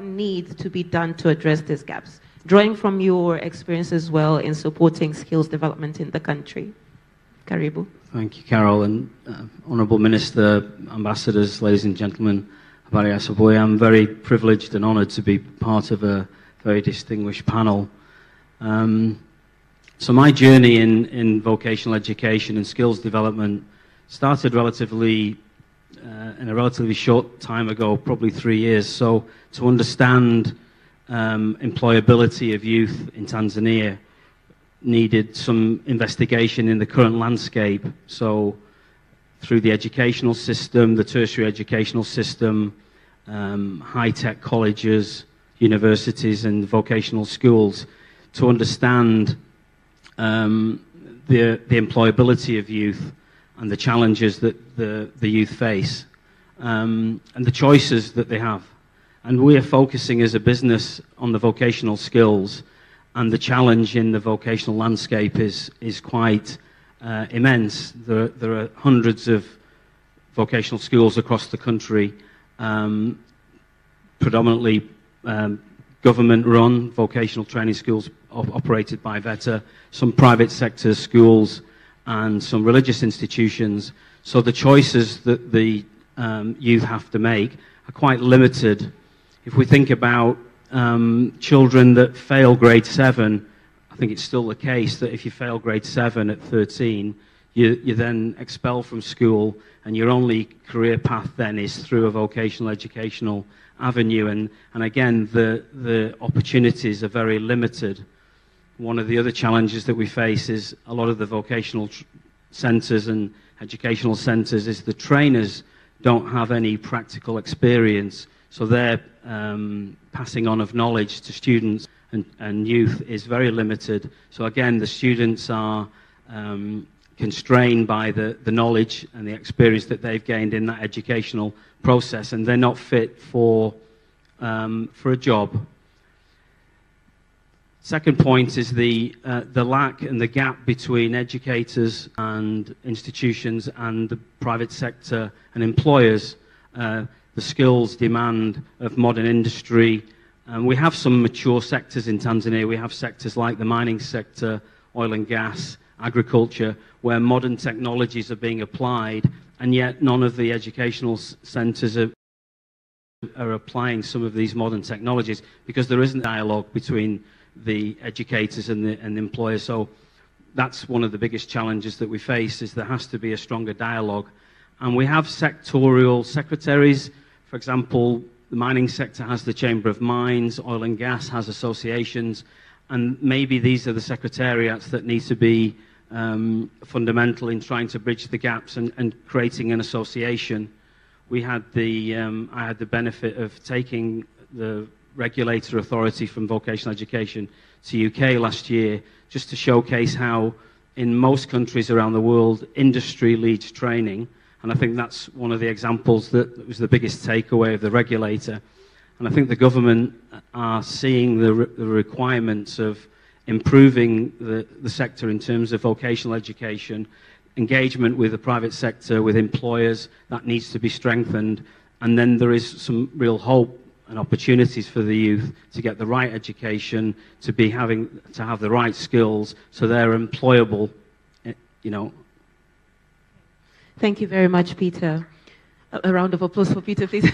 what needs to be done to address these gaps, drawing from your experience as well in supporting skills development in the country? Karibu. Thank you, Carol, and Honourable Minister, Ambassadors, ladies and gentlemen. I'm very privileged and honoured to be part of a very distinguished panel. So my journey in vocational education and skills development started in a relatively short time ago, probably 3 years. So to understand employability of youth in Tanzania needed some investigation in the current landscape. So through the educational system, the tertiary educational system, high-tech colleges, universities and vocational schools, to understand the employability of youth and the challenges that the youth face, and the choices that they have. And we are focusing as a business on the vocational skills, and the challenge in the vocational landscape is quite immense. There are hundreds of vocational schools across the country, predominantly government-run vocational training schools operated by VETA, some private sector schools, and some religious institutions. So the choices that the youth have to make are quite limited. If we think about children that fail grade 7, I think it's still the case that if you fail grade 7 at 13, you're then expelled from school, and your only career path then is through a vocational educational avenue. And again, the opportunities are very limited. One of the other challenges that we face is a lot of the vocational centres and educational centres is the trainers don't have any practical experience, so their passing on of knowledge to students and youth is very limited. So again, the students are constrained by the knowledge and the experience that they've gained in that educational process, and they're not fit for a job. Second point is the lack and the gap between educators and institutions and the private sector and employers. The skills demand of modern industry. We have some mature sectors in Tanzania. We have sectors like the mining sector, oil and gas, agriculture, where modern technologies are being applied, and yet none of the educational centres are applying some of these modern technologies because there isn't dialogue between the educators and the employers. So that's one of the biggest challenges that we face, is there has to be a stronger dialogue. And we have sectorial secretaries. For example, the mining sector has the Chamber of Mines, oil and gas has associations, and maybe these are the secretariats that need to be fundamental in trying to bridge the gaps and creating an association. I had the benefit of taking the regulator authority from vocational education to UK last year, just to showcase how in most countries around the world industry leads training, and I think that's one of the examples that was the biggest takeaway of the regulator. And I think the government are seeing the requirements of improving the sector in terms of vocational education, engagement with the private sector, with employers, that needs to be strengthened. And then there is some real hope and opportunities for the youth to get the right education, to have the right skills, so they're employable, you know. Thank you very much, Peter. A round of applause for Peter, please.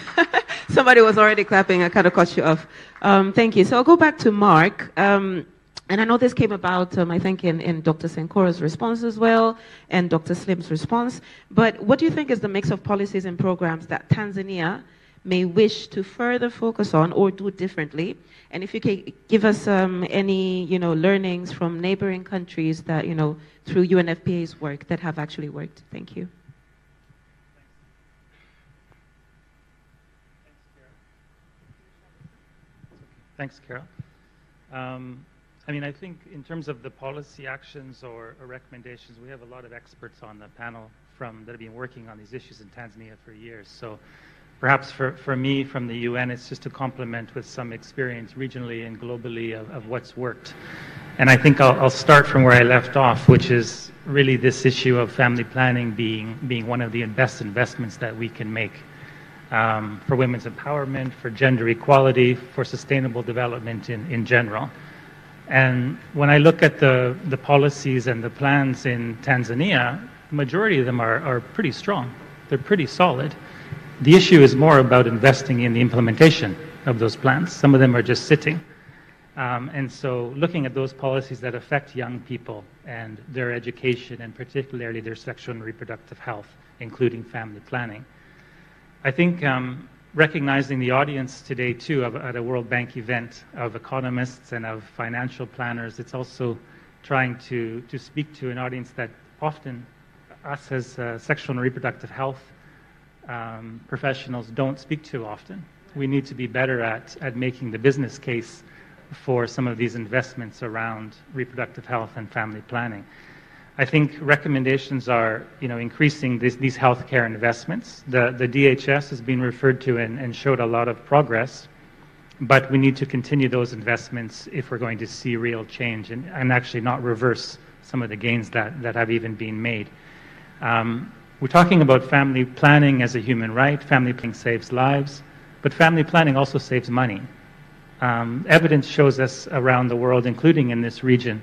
Somebody was already clapping. I kind of cut you off. Thank you. So I'll go back to Mark. And I know this came about, I think, in Dr. Senkora's response as well, and Dr. Slim's response. But what do you think is the mix of policies and programs that Tanzania may wish to further focus on or do differently? And if you can give us any, learnings from neighboring countries that, through UNFPA's work that have actually worked. Thank you. Thanks, Carol. I think in terms of the policy actions or recommendations, we have a lot of experts on the panel that have been working on these issues in Tanzania for years. So perhaps for me from the UN, it's just to complement with some experience regionally and globally of what's worked. And I think I'll start from where I left off, which is really this issue of family planning being one of the best investments that we can make. for women's empowerment, for gender equality, for sustainable development in general. And when I look at the policies and the plans in Tanzania, the majority of them are pretty strong. They're pretty solid. The issue is more about investing in the implementation of those plans. Some of them are just sitting. And so looking at those policies that affect young people and their education, and particularly their sexual and reproductive health, including family planning. I think recognizing the audience today, too, at a World Bank event of economists and of financial planners, it's also trying to speak to an audience that often us as sexual and reproductive health professionals don't speak to often. We need to be better at making the business case for some of these investments around reproductive health and family planning. I think recommendations are, increasing these healthcare investments. The DHS has been referred to and showed a lot of progress, but we need to continue those investments if we're going to see real change and actually not reverse some of the gains that have even been made. We're talking about family planning as a human right. Family planning saves lives, but family planning also saves money. Evidence shows us around the world, including in this region,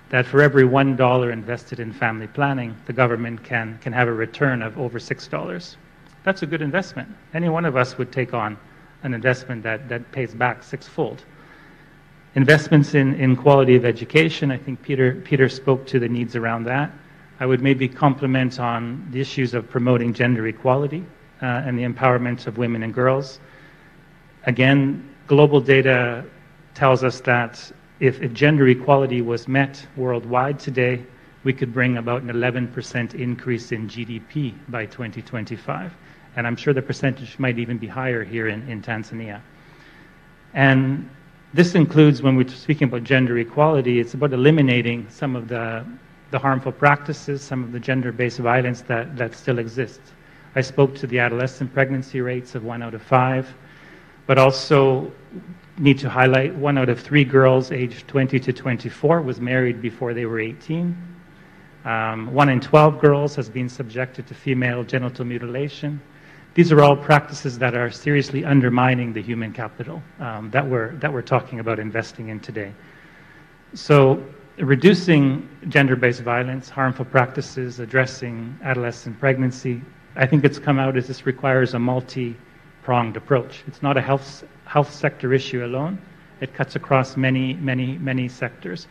that for every $1 invested in family planning, the government can have a return of over $6. That's a good investment. Any one of us would take on an investment that pays back sixfold. Investments in quality of education, I think Peter spoke to the needs around that. I would maybe compliment on the issues of promoting gender equality and the empowerment of women and girls. Again, global data tells us that if gender equality was met worldwide today, we could bring about an 11% increase in GDP by 2025. And I'm sure the percentage might even be higher here in Tanzania. And this includes, when we're speaking about gender equality, it's about eliminating some of the harmful practices, some of the gender-based violence that still exists. I spoke to the adolescent pregnancy rates of 1 out of 5, but also need to highlight 1 out of 3 girls aged 20 to 24 was married before they were 18. 1 in 12 girls has been subjected to female genital mutilation. These are all practices that are seriously undermining the human capital that we're talking about investing in today. So reducing gender-based violence, harmful practices, addressing adolescent pregnancy, I think it's come out as this requires a multi-pronged approach. It's not a health sector issue alone. It cuts across many sectors.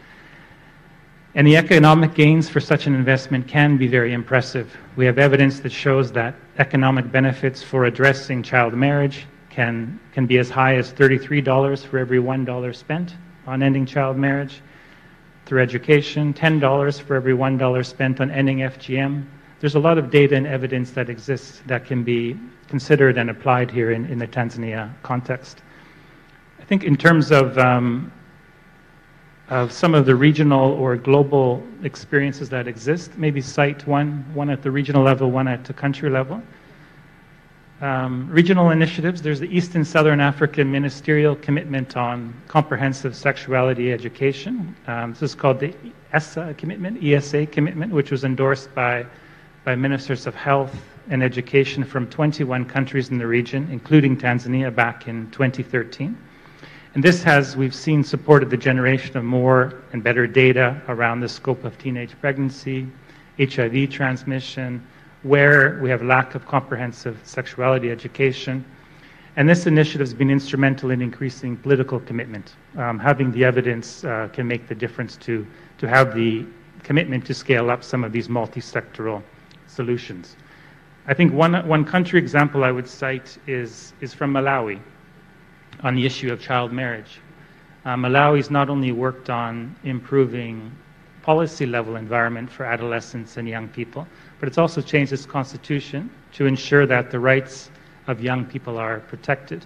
And the economic gains for such an investment can be very impressive. We have evidence that shows that economic benefits for addressing child marriage can be as high as $33 for every $1 spent on ending child marriage. Through education, $10 for every $1 spent on ending FGM. There's a lot of data and evidence that exists that can be considered and applied here in the Tanzania context. I think in terms of some of the regional or global experiences that exist, maybe cite one at the regional level, one at the country level. Regional initiatives, there's the East and Southern African Ministerial Commitment on Comprehensive Sexuality Education. This is called the ESA commitment, which was endorsed by ministers of health and education from 21 countries in the region, including Tanzania back in 2013. And this has, we've seen, supported the generation of more and better data around the scope of teenage pregnancy, HIV transmission, where we have lack of comprehensive sexuality education. And this initiative has been instrumental in increasing political commitment. Having the evidence can make the difference to have the commitment to scale up some of these multi-sectoral solutions. I think one country example I would cite is from Malawi on the issue of child marriage. Malawi's not only worked on improving policy level environment for adolescents and young people, but it's also changed its constitution to ensure that the rights of young people are protected.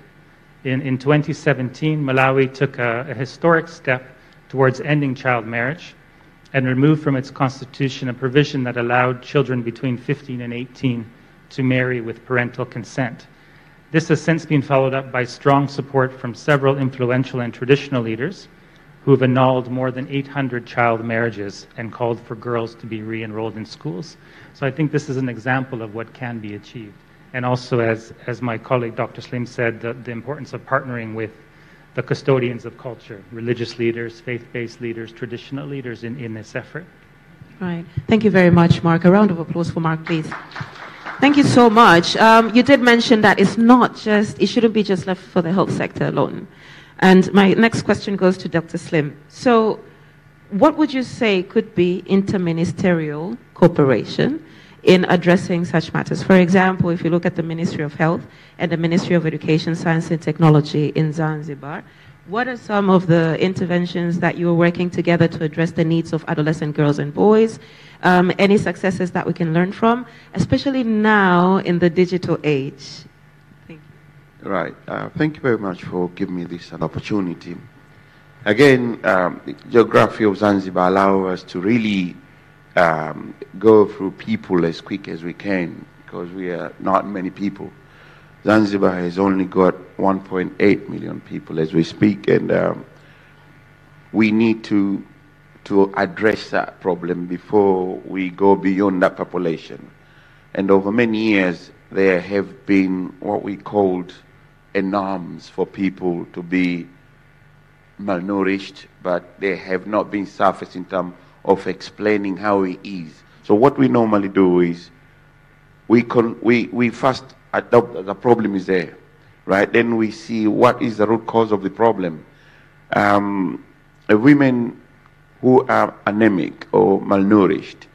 In 2017, Malawi took a historic step towards ending child marriage and removed from its constitution a provision that allowed children between 15 and 18 to marry with parental consent. This has since been followed up by strong support from several influential and traditional leaders who have annulled more than 800 child marriages and called for girls to be re-enrolled in schools. So I think this is an example of what can be achieved. And also, as my colleague Dr. Slim said, the importance of partnering with the custodians of culture, religious leaders, faith-based leaders, traditional leaders in this effort. Right. Thank you very much, Mark. A round of applause for Mark, please. Thank you so much. You did mention that it shouldn't be just left for the health sector alone. And my next question goes to Dr. Slim. So what would you say could be interministerial cooperation in addressing such matters? For example, if you look at the Ministry of Health and the Ministry of Education, Science and Technology in Zanzibar, what are some of the interventions that you are working together to address the needs of adolescent girls and boys? Any successes that we can learn from, especially now in the digital age? Thank you. Right. Thank you very much for giving me this opportunity. Again, the geography of Zanzibar allows us to really go through people as quick as we can, because we are not many people. Zanzibar has only got 1.8 million people as we speak, and we need to address that problem before we go beyond that population. And over many years, there have been what we called norms for people to be malnourished, but they have not been surfaced in terms of explaining how it is. So what we normally do is we first adopt that the problem is there, right? Then we see what is the root cause of the problem. Women who are anemic or malnourished,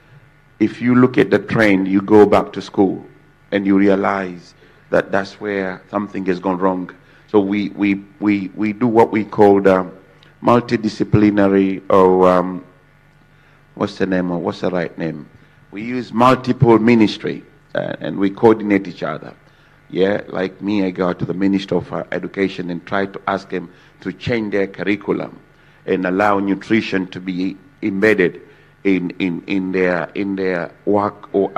if you look at the trend, you go back to school and you realize that that's where something has gone wrong. So we do what we call the multidisciplinary, or what's the right name? We use multiple ministry and we coordinate each other. Yeah, like me, I go to the Minister of Education and try to ask them to change their curriculum and allow nutrition to be embedded in their work or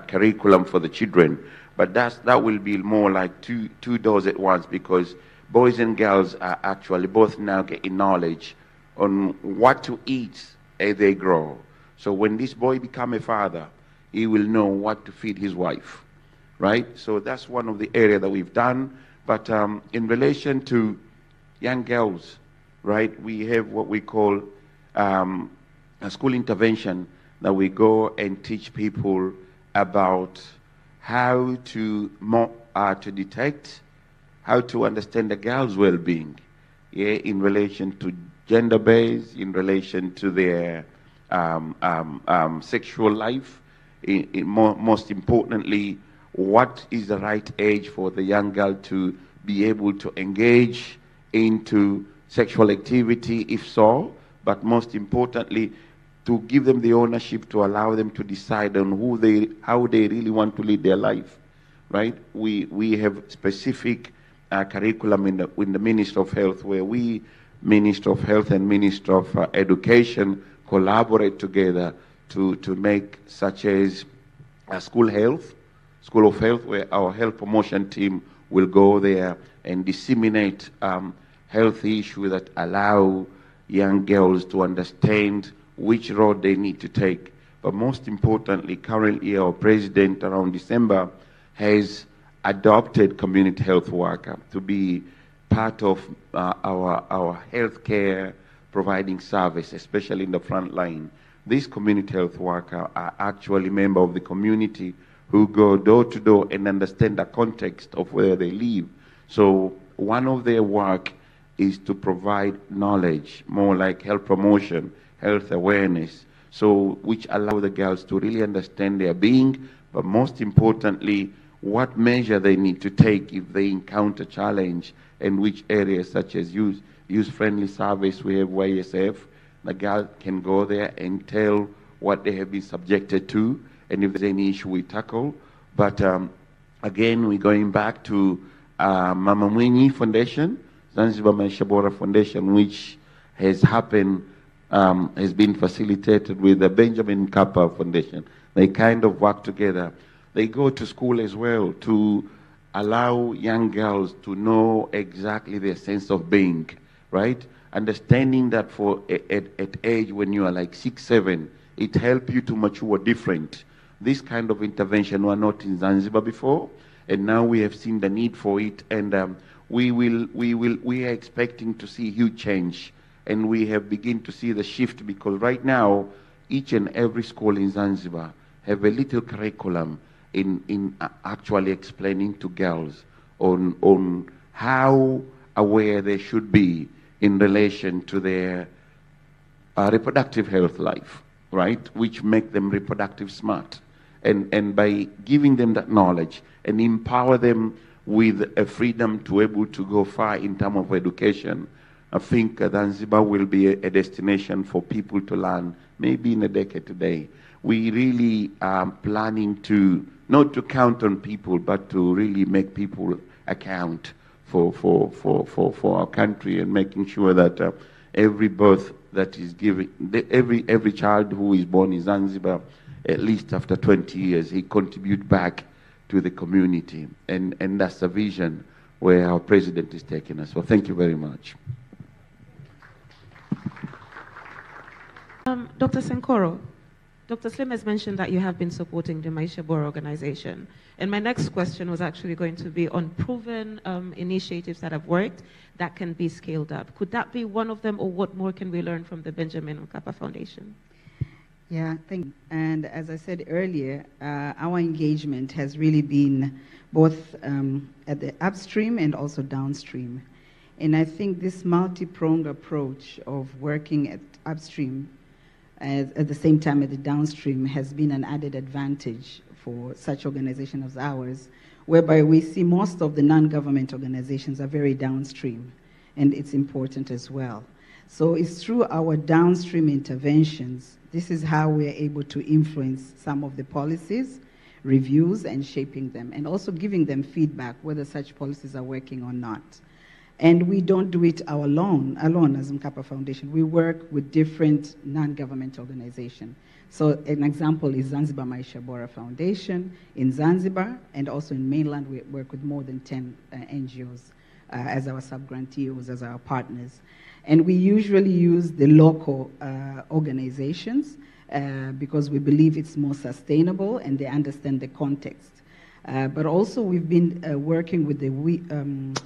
curriculum for the children. But that will be more like two doors at once, because boys and girls are actually both now getting knowledge on what to eat as they grow. So when this boy become a father, he will know what to feed his wife, right? So that's one of the areas that we've done. But in relation to young girls, right, we have what we call a school intervention, that we go and teach people about how to detect, how to understand the girl's well-being, yeah, in relation to gender-based, in relation to their sexual life, most importantly, what is the right age for the young girl to be able to engage into sexual activity, if so, but most importantly, to give them the ownership to allow them to decide on how they really want to lead their life, right? We have specific curriculum in the Ministry of Health, where we, Minister of Health and Minister of Education, collaborate together to make, such as School of Health, where our health promotion team will go there and disseminate health issues that allow young girls to understand which road they need to take. But most importantly, currently our president around December has adopted community health worker to be part of our healthcare providing service, especially in the front line. These community health workers are actually members of the community who go door to door and understand the context of where they live. So one of their work is to provide knowledge, more like health promotion, health awareness, so which allow the girls to really understand their being, but most importantly, what measure they need to take if they encounter challenge, and which areas, such as youth-friendly service. We have YSF. The girl can go there and tell what they have been subjected to, and if there's any issue, we tackle. But again, we're going back to Mama Mwinyi Foundation, Zanzibar Maisha Bora Foundation, which has happened, has been facilitated with the Benjamin Mkapa Foundation. They kind of work together. They go to school as well to allow young girls to know exactly their sense of being, right? Understanding that at age when you are like 6, 7, it helps you to mature different. This kind of intervention were not in Zanzibar before, And now we have seen the need for it, and we are expecting to see huge change. And we have begun to see the shift, because right now, each and every school in Zanzibar have a little curriculum in actually explaining to girls on how aware they should be in relation to their reproductive health life, right? Which make them reproductive smart. And by giving them that knowledge and empower them with a freedom to able to go far in terms of education, I think Zanzibar will be a destination for people to learn, maybe in a decade today. We really are planning to, not to count on people, but to really make people account for our country, and making sure that every birth that is given, every child who is born in Zanzibar, at least after 20 years, he contribute back to the community. And that's the vision where our president is taking us. So thank you very much. Dr. Senkoro, Dr. Slim has mentioned that you have been supporting the Maisha Bora organization. And my next question was actually going to be on proven initiatives that have worked that can be scaled up. Could that be one of them, or what more can we learn from the Benjamin Mkapa Foundation? Yeah, thank you. And as I said earlier, our engagement has really been both at the upstream and also downstream. And I think this multi-pronged approach of working at upstream at the same time at the downstream has been an added advantage for such organizations as ours, whereby we see most of the non-government organizations are very downstream, and it's important as well. So it's through our downstream interventions, this is how we are able to influence some of the policies, reviews, and shaping them, and also giving them feedback whether such policies are working or not. And we don't do it alone as Mkapa Foundation. We work with different non-government organizations. So an example is Zanzibar Maisha Bora Foundation in Zanzibar, and also in mainland we work with more than 10 NGOs as our sub-grantees, as our partners. And we usually use the local organizations because we believe it's more sustainable and they understand the context. But also we've been working with the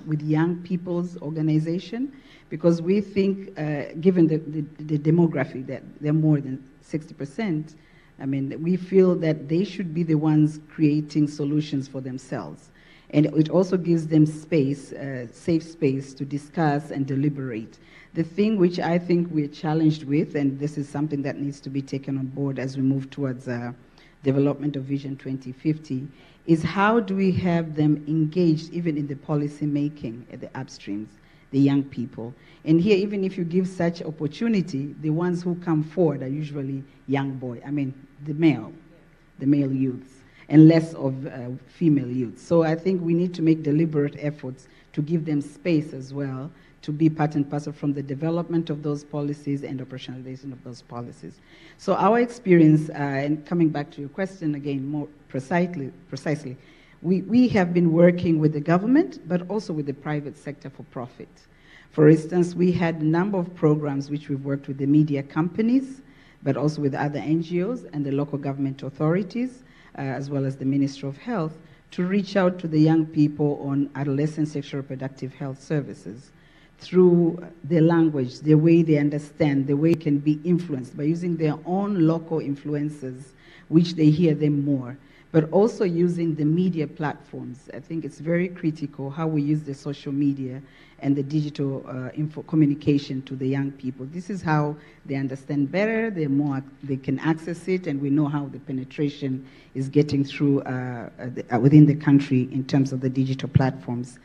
with young people's organization, because we think, given the demography that they're more than 60%, I mean, we feel that they should be the ones creating solutions for themselves. And it also gives them space, safe space to discuss and deliberate. The thing which I think we're challenged with, and this is something that needs to be taken on board as we move towards development of Vision 2050, is how do we have them engaged even in the policy making at the upstreams, the young people. And here, even if you give such opportunity, the ones who come forward are usually young boys, the male youths, and less of female youths. So I think we need to make deliberate efforts to give them space as well, to be part and parcel from the development of those policies and operationalization of those policies. So our experience, and coming back to your question again more precisely, we have been working with the government, but also with the private sector for profit. For instance, we had a number of programs which we've worked with the media companies, but also with other NGOs and the local government authorities, as well as the Ministry of Health, to reach out to the young people on adolescent sexual reproductive health services through their language, the way they understand, the way it can be influenced by using their own local influences, which they hear them more, but also using the media platforms. I think it's very critical how we use the social media and the digital communication to the young people. This is how they understand better, they can access it, and we know how the penetration is getting through within the country in terms of the digital platforms.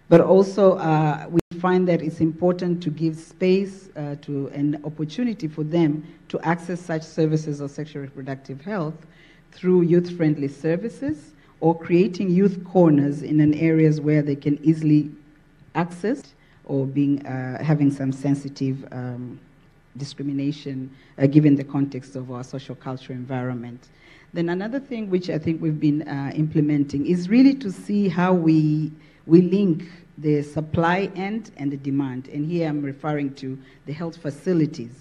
But also, we find that it's important to give space to an opportunity for them to access such services of sexual reproductive health through youth-friendly services, or creating youth corners in an areas where they can easily access, or having some sensitive discrimination given the context of our social cultural environment. Then another thing which I think we've been implementing is really to see how we link the supply end and the demand. And here I'm referring to the health facilities,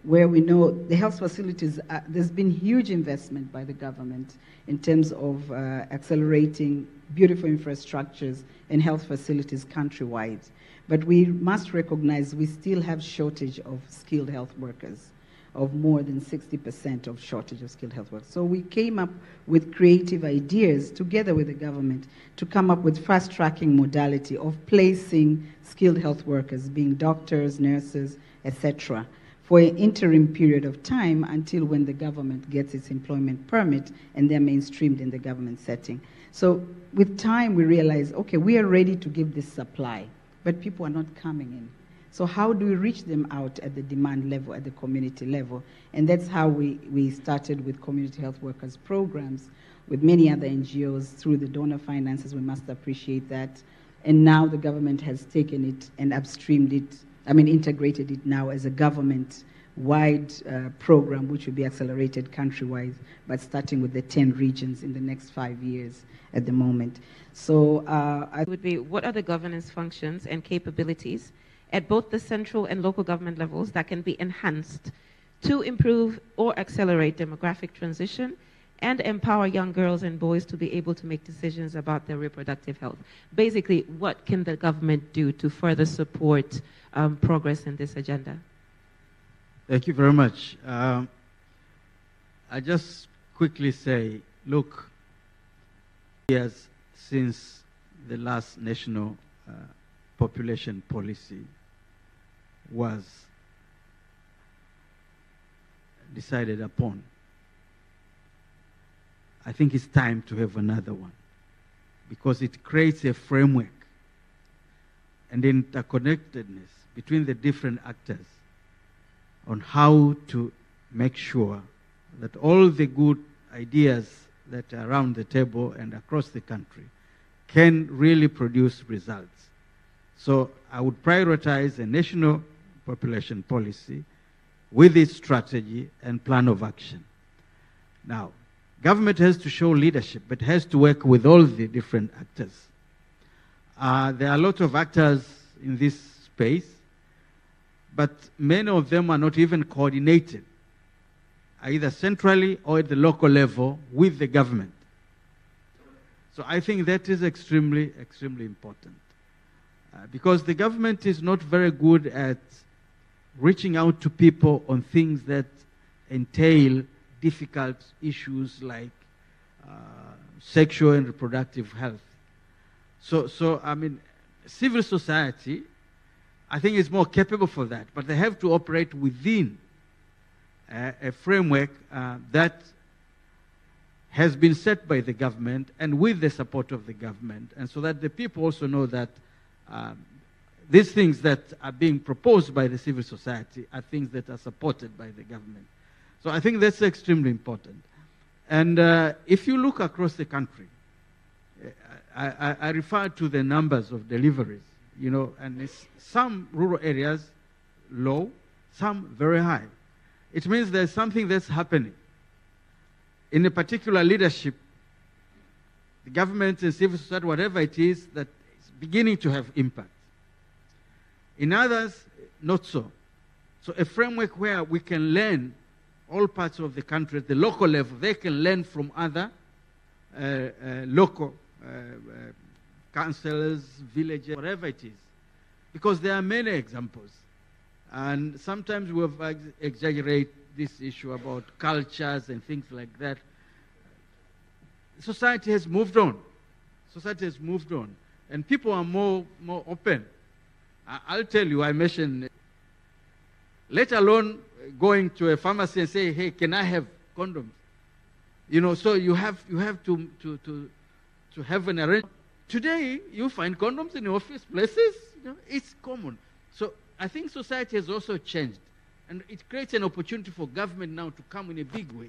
where we know the health facilities, there's been huge investment by the government in terms of accelerating beautiful infrastructures and health facilities countrywide. But we must recognize we still have shortage of skilled health workers, of more than 60% of shortage of skilled health workers. So we came up with creative ideas together with the government to come up with fast-tracking modality of placing skilled health workers, being doctors, nurses, etc., for an interim period of time until when the government gets its employment permit and they're mainstreamed in the government setting. So with time, we realize, okay, we are ready to give this supply, but people are not coming in. So how do we reach them out at the demand level, at the community level? And that's how we started with community health workers programs with many other NGOs through the donor finances. We must appreciate that. And now the government has taken it and upstreamed it, integrated it now as a government-wide program, which will be accelerated countrywide, but starting with the 10 regions in the next 5 years at the moment. So would be, what are the governance functions and capabilities at both the central and local government levels that can be enhanced to improve or accelerate demographic transition and empower young girls and boys to be able to make decisions about their reproductive health? Basically, what can the government do to further support progress in this agenda? Thank you very much. I just quickly say, look, years since the last national population policy was decided upon, I think it's time to have another one, because it creates a framework and interconnectedness between the different actors on how to make sure that all the good ideas that are around the table and across the country can really produce results. So I would prioritize a national population policy with its strategy and plan of action. Now, government has to show leadership, but has to work with all the different actors. There are a lot of actors in this space, but many of them are not even coordinated, either centrally or at the local level with the government. So I think that is extremely, extremely important. Because the government is not very good at reaching out to people on things that entail difficult issues like sexual and reproductive health. So civil society, I think, is more capable for that, but they have to operate within a framework that has been set by the government and with the support of the government, and so that the people also know that these things that are being proposed by the civil society are things that are supported by the government. So I think that's extremely important. And if you look across the country, I refer to the numbers of deliveries, and it's some rural areas low, some very high. It means there's something that's happening. In a particular leadership, the government and civil society, whatever it is, that is beginning to have impact. In others, not so. So a framework where we can learn, all parts of the country at the local level, they can learn from other local councillors, villages, whatever it is. Because there are many examples. And sometimes we exaggerate this issue about cultures and things like that. Society has moved on. Society has moved on. And people are more open. I'll tell you, I mentioned, let alone going to a pharmacy and say, hey, can I have condoms? So you have to have an arrangement. Today, you find condoms in office places. It's common. So I think society has also changed. And it creates an opportunity for government now to come in a big way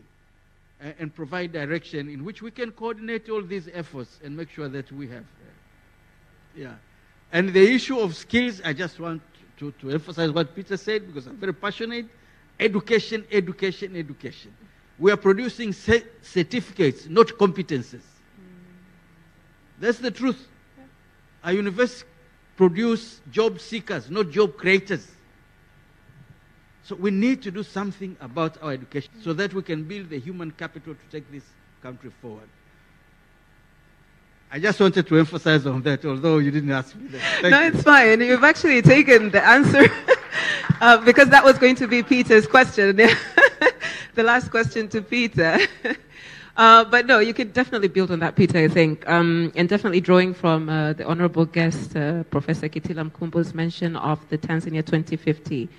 and provide direction in which we can coordinate all these efforts and make sure that we have. And the issue of skills, I just want to emphasize what Peter said, because I'm very passionate. Education, education, education. We are producing certificates, not competences. That's the truth. Our universities produce job seekers, not job creators. So we need to do something about our education so that we can build the human capital to take this country forward. I just wanted to emphasize on that, although you didn't ask me that. No, it's fine. You've actually taken the answer because that was going to be Peter's question. The last question to Peter. But no, you could definitely build on that, Peter, I think. And definitely drawing from the honorable guest, Professor Kitila Mkumbo's mention of the Tanzania 2050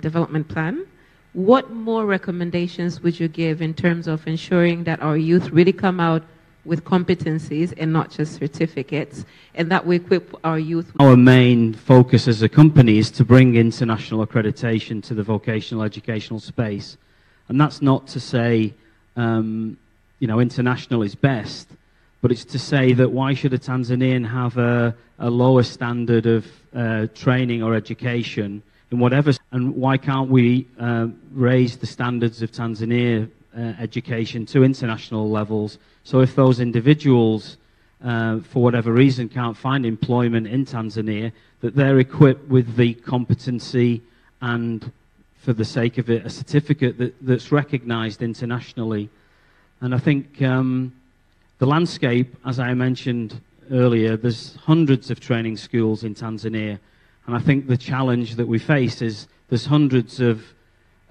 development plan. What more recommendations would you give in terms of ensuring that our youth really come out with competencies and not just certificates, and that we equip our youth? Our main focus as a company is to bring international accreditation to the vocational educational space. And that's not to say, international is best, but it's to say that why should a Tanzanian have a lower standard of training or education in whatever, and why can't we raise the standards of Tanzania education to international levels? So if those individuals, for whatever reason, can't find employment in Tanzania, that they're equipped with the competency and, for the sake of it, a certificate that's recognized internationally. And I think the landscape, as I mentioned earlier, there's hundreds of training schools in Tanzania. And I think the challenge that we face is there's hundreds of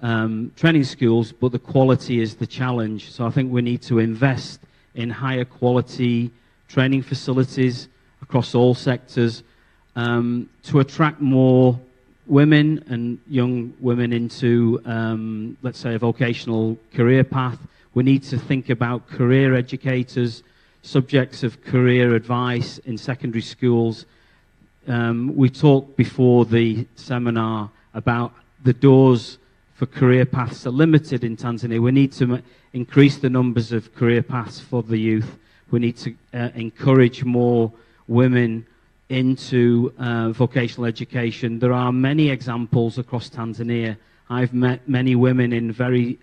training schools, but the quality is the challenge. So I think we need to invest in higher quality training facilities across all sectors to attract more women and young women into, let's say, a vocational career path. We need to think about career educators, subjects of career advice in secondary schools. We talked before the seminar about the doors for career paths are limited in Tanzania. We need to increase the numbers of career paths for the youth. We need to encourage more women into vocational education. There are many examples across Tanzania. I've met many women in very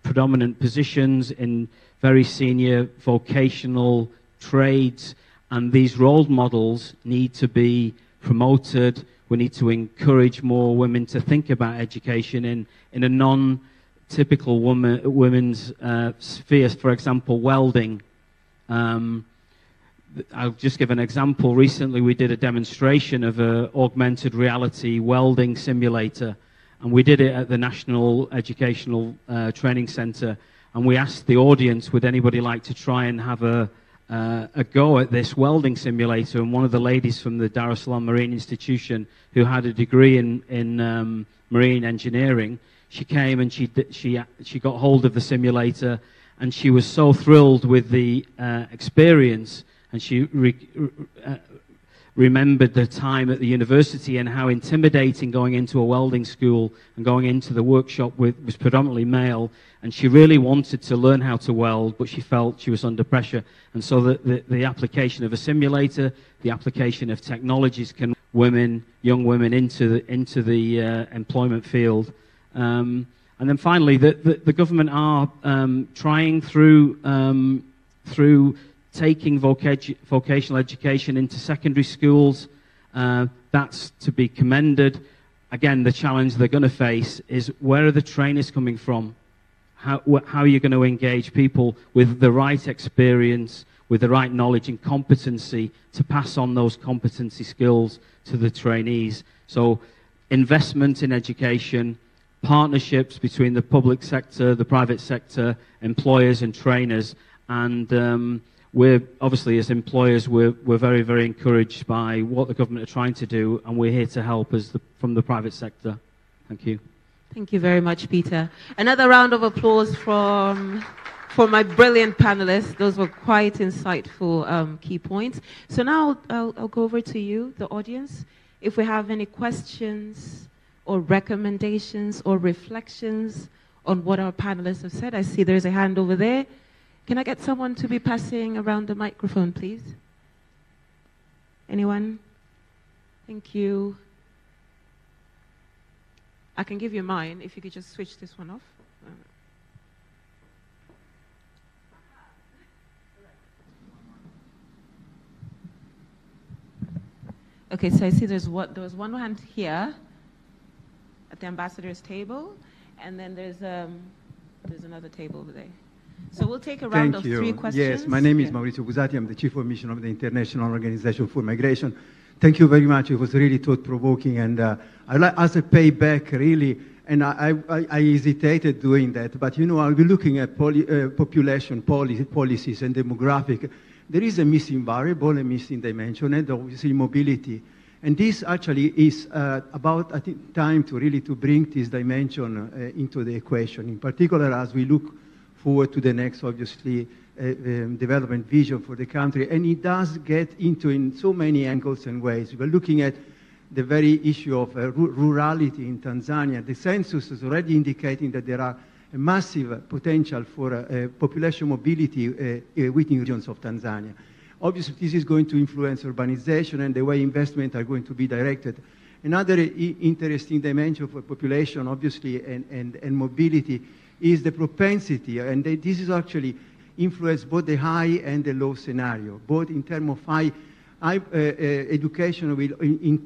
predominant positions, in very senior vocational trades, and these role models need to be promoted. We need to encourage more women to think about education in a non-typical women's sphere. For example, welding. I'll just give an example. Recently we did a demonstration of an augmented reality welding simulator, and we did it at the National Educational Training Center, and we asked the audience, would anybody like to try and have a go at this welding simulator? And one of the ladies from the Dar es Salaam Marine Institution, who had a degree in marine engineering, she came and she got hold of the simulator, and she was so thrilled with the experience, and she remembered the time at the university and how intimidating going into a welding school and going into the workshop was predominantly male, and she really wanted to learn how to weld, but she felt she was under pressure. And so the application of a simulator, the application of technologies can young women into the employment field. And then finally, the government are trying through taking vocational education into secondary schools. That's to be commended. Again, the challenge they're going to face is, where are the trainers coming from? How are you going to engage people with the right experience, with the right knowledge and competency to pass on those competency skills to the trainees? So investment in education, partnerships between the public sector, the private sector, employers and trainers, and we're obviously, as employers, we're very, very encouraged by what the government are trying to do, and we're here to help from the private sector. Thank you. Thank you very much, Peter. Another round of applause for my brilliant panelists. Those were quite insightful key points. So now I'll go over to you, the audience. If we have any questions or recommendations or reflections on what our panelists have said. I see there's a hand over there. Can I get someone to be passing around the microphone, please? Anyone? Thank you. I can give you mine if you could just switch this one off. Okay, so I see there was one hand here at the ambassador's table, and then there's another table over there. So we'll take a round of 3 questions. Yes, my name is Maurizio Busati. I'm the Chief of Mission of the International Organization for Migration. Thank you very much. It was really thought-provoking, and I'd like, as a payback, really, and I hesitated doing that, but you know, I'll be looking at population policies and demographic. There is a missing variable, a missing dimension, and obviously mobility. And this actually is about, I think, time to really to bring this dimension into the equation, in particular as we look forward to the next, obviously, development vision for the country. And it does get into in so many angles and ways. We're looking at the very issue of rurality in Tanzania. The census is already indicating that there are a massive potential for population mobility within regions of Tanzania. Obviously, this is going to influence urbanization and the way investment are going to be directed. Another interesting dimension for population, obviously, and mobility is the propensity, and this is actually influence both the high and the low scenario. Both in terms of high education will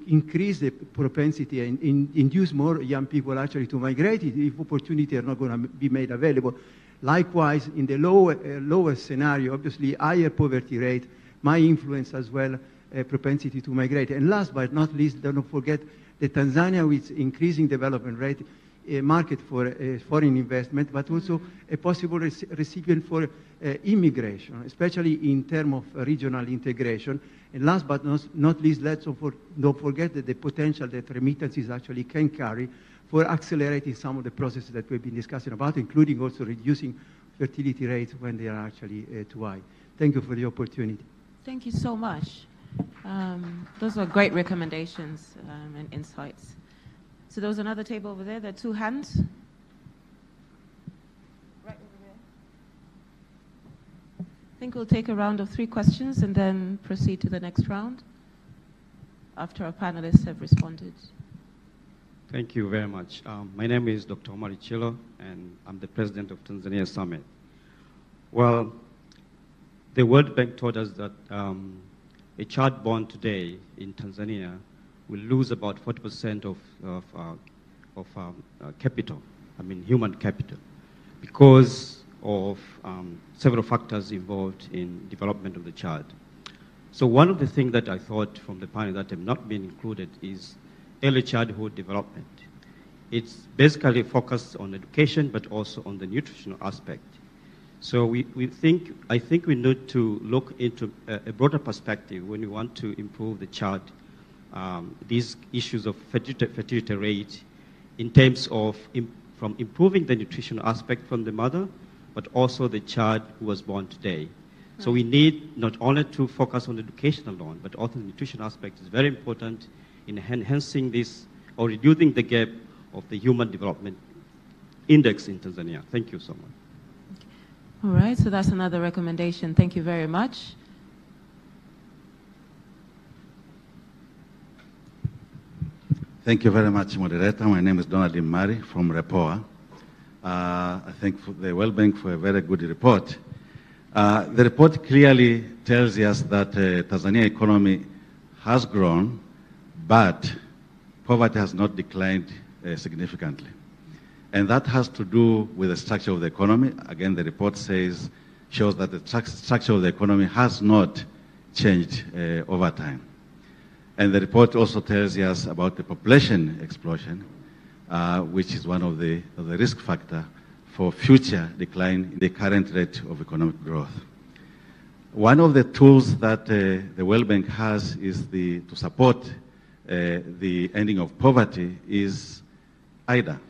increase the propensity and induce more young people actually to migrate if opportunities are not going to be made available. Likewise, in the lower scenario, obviously higher poverty rate might influence as well propensity to migrate. And last but not least, don't forget that Tanzania, with increasing development rate, a market for foreign investment, but also a possible recipient for immigration, especially in terms of regional integration. And last but not least, don't forget that the potential that remittances actually can carry for accelerating some of the processes that we've been discussing about, including also reducing fertility rates when they are actually too high. Thank you for the opportunity. Thank you so much. Those are great recommendations and insights. So there was another table over there. There are 2 hands. Right over there. I think we'll take a round of 3 questions and then proceed to the next round after our panelists have responded. Thank you very much. My name is Dr. Omar Ichilo, and I'm the president of Tanzania Summit. Well, the World Bank told us that a child born today in Tanzania will lose about 40% of capital, I mean human capital, because of several factors involved in development of the child. So one of the things that I thought from the panel that have not been included is early childhood development. It's basically focused on education, but also on the nutritional aspect. So I think we need to look into a broader perspective when we want to improve the child, these issues of fertility rate in terms of from improving the nutritional aspect from the mother, but also the child who was born today. So we need not only to focus on education alone, but also the nutrition aspect is very important in enhancing this or reducing the gap of the Human Development Index in Tanzania. Thank you so much. All right, so that's another recommendation. Thank you very much. Thank you very much, moderator. My name is Donald Mari from Ripoti. I thank the World Bank for a very good report. The report clearly tells us that Tanzania economy has grown, but poverty has not declined significantly. And that has to do with the structure of the economy. Again, the report shows that the structure of the economy has not changed over time. And the report also tells us about the population explosion, which is one of the risk factors for future decline in the current rate of economic growth. One of the tools that the World Bank has is to support the ending of poverty is IDA.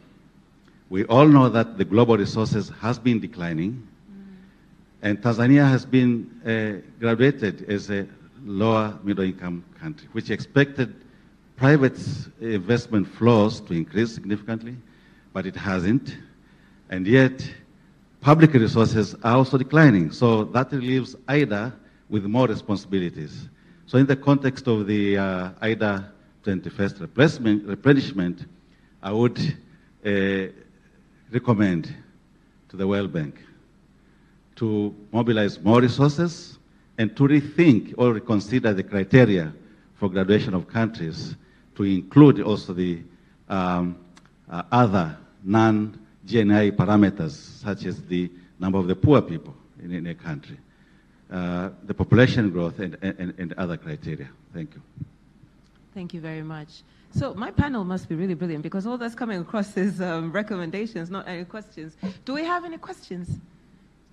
We all know that the global resources has been declining, and Tanzania has been graduated as a lower middle income country, which expected private investment flows to increase significantly, but it hasn't. And yet, public resources are also declining. So that leaves IDA with more responsibilities. So in the context of the IDA 21st replenishment, I would recommend to the World Bank to mobilize more resources and to rethink or reconsider the criteria for graduation of countries to include also the other non-GNI parameters, such as the number of the poor people in a country, the population growth, and other criteria. Thank you. Thank you very much. So my panel must be really brilliant because all that's coming across is recommendations, not any questions. Do we have any questions?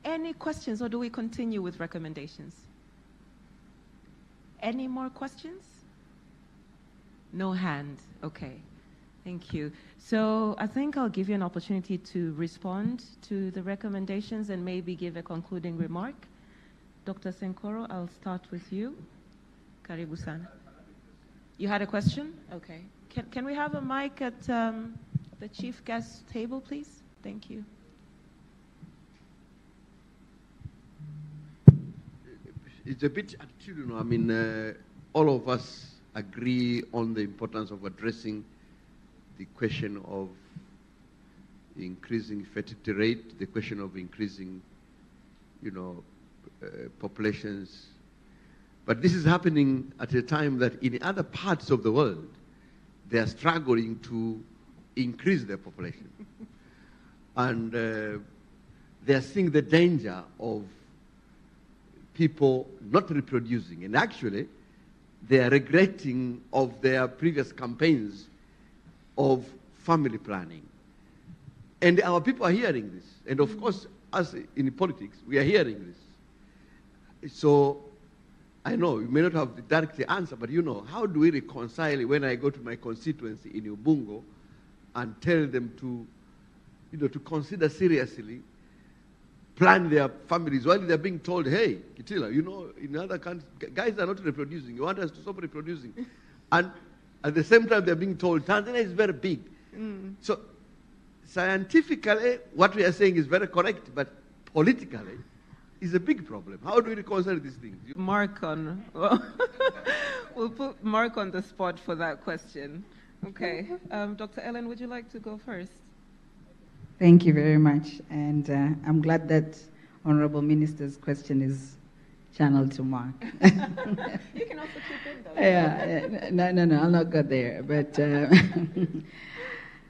Any questions, or do we continue with recommendations? Any more questions? No hand. Okay. Thank you. So I think I'll give you an opportunity to respond to the recommendations and maybe give a concluding remark. Dr. Senkoro, I'll start with you. Karibu sana. You had a question? Okay. Can we have a mic at the chief guest table, please? Thank you. It's a bit attitudinal. I mean, all of us agree on the importance of addressing the question of increasing fertility rate, the question of increasing, populations. But this is happening at a time that in other parts of the world, they are struggling to increase their population. And they are seeing the danger of people not reproducing. And actually, they are regretting of their previous campaigns of family planning. And our people are hearing this. And of course, us in politics, we are hearing this. So I know you may not have the direct answer, but how do we reconcile when I go to my constituency in Ubungo and tell them to, to consider seriously plan their families while they're being told, hey, Kitila, in other countries, guys are not reproducing. You want us to stop reproducing. And at the same time, they're being told, Tanzania is very big. So scientifically, what we are saying is very correct, but politically, is a big problem. How do we reconcile these things? We'll put Mark on the spot for that question. Okay. Dr. Ellen, would you like to go first? Thank you very much. And I'm glad that Honorable Minister's question is channeled to Mark. You can also chip in, though. Yeah, no, I'll not go there. But,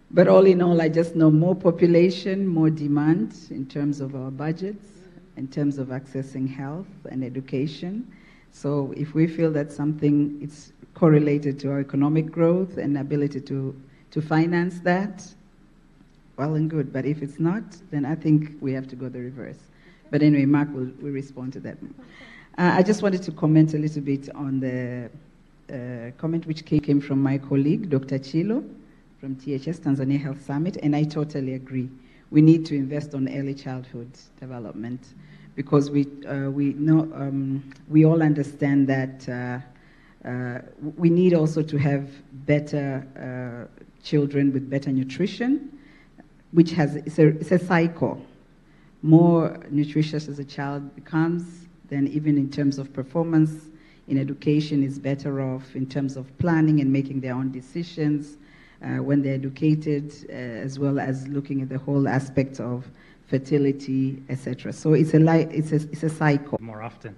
but all in all, I just know more population, more demand in terms of our budgets, in terms of accessing health and education. So if we feel that something is correlated to our economic growth and ability to finance that, well and good. But if it's not, then I think we have to go the reverse. But anyway, Mark will respond to that. I just wanted to comment a little bit on the comment which came from my colleague, Dr. Chilo, from THS, Tanzania Health Summit, and I totally agree. We need to invest on early childhood development because we know, we all understand that we need also to have better children with better nutrition, which it's a cycle. More nutritious as a child becomes, then even in terms of performance in education is better off in terms of planning and making their own decisions when they're educated, as well as looking at the whole aspect of fertility, etc. So it's a cycle. More often.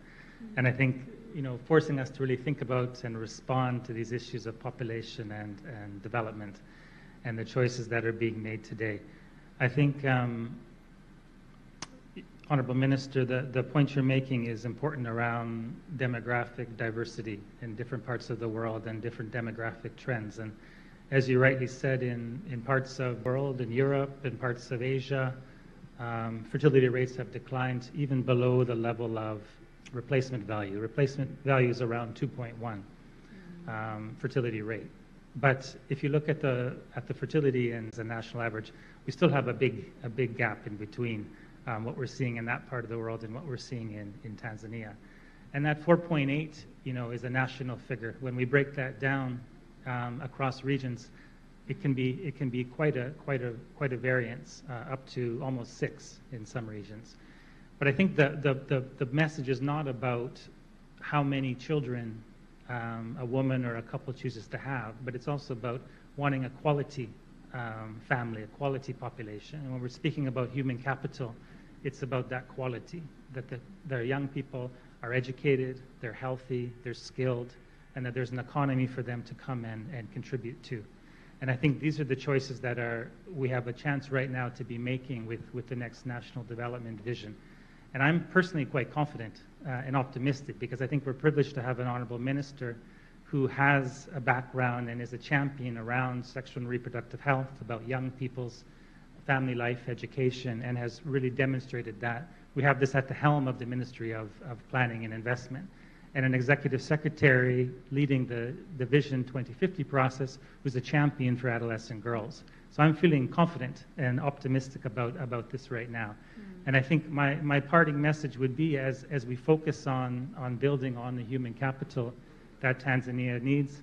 And I think, forcing us to really think about and respond to these issues of population and development and the choices that are being made today. I think, Honorable Minister, the point you're making is important around demographic diversity in different parts of the world and different demographic trends. And as you rightly said, in parts of the world, in Europe, in parts of Asia, fertility rates have declined even below the level of replacement value. Replacement value is around 2.1 fertility rate. But if you look at the fertility and the national average, we still have a big gap in between what we're seeing in that part of the world and what we're seeing in Tanzania. And that 4.8, is a national figure. When we break that down across regions, it can be quite a variance, up to almost 6 in some regions. But I think the message is not about how many children a woman or a couple chooses to have, but it's also about wanting a quality family, a quality population. And when we're speaking about human capital, it's about that quality, that their young people are educated, they're healthy, they're skilled, and that there's an economy for them to come in and contribute to. And I think these are the choices that we have a chance right now to be making with the next national development vision. And I'm personally quite confident and optimistic, because I think we're privileged to have an honorable minister who has a background and is a champion around sexual and reproductive health, about young people's family life, education, and has really demonstrated that. We have this at the helm of the Ministry of Planning and Investment, and an executive secretary leading the Vision 2050 process who's a champion for adolescent girls. So I'm feeling confident and optimistic about this right now. And I think my parting message would be, as we focus on building on the human capital that Tanzania needs,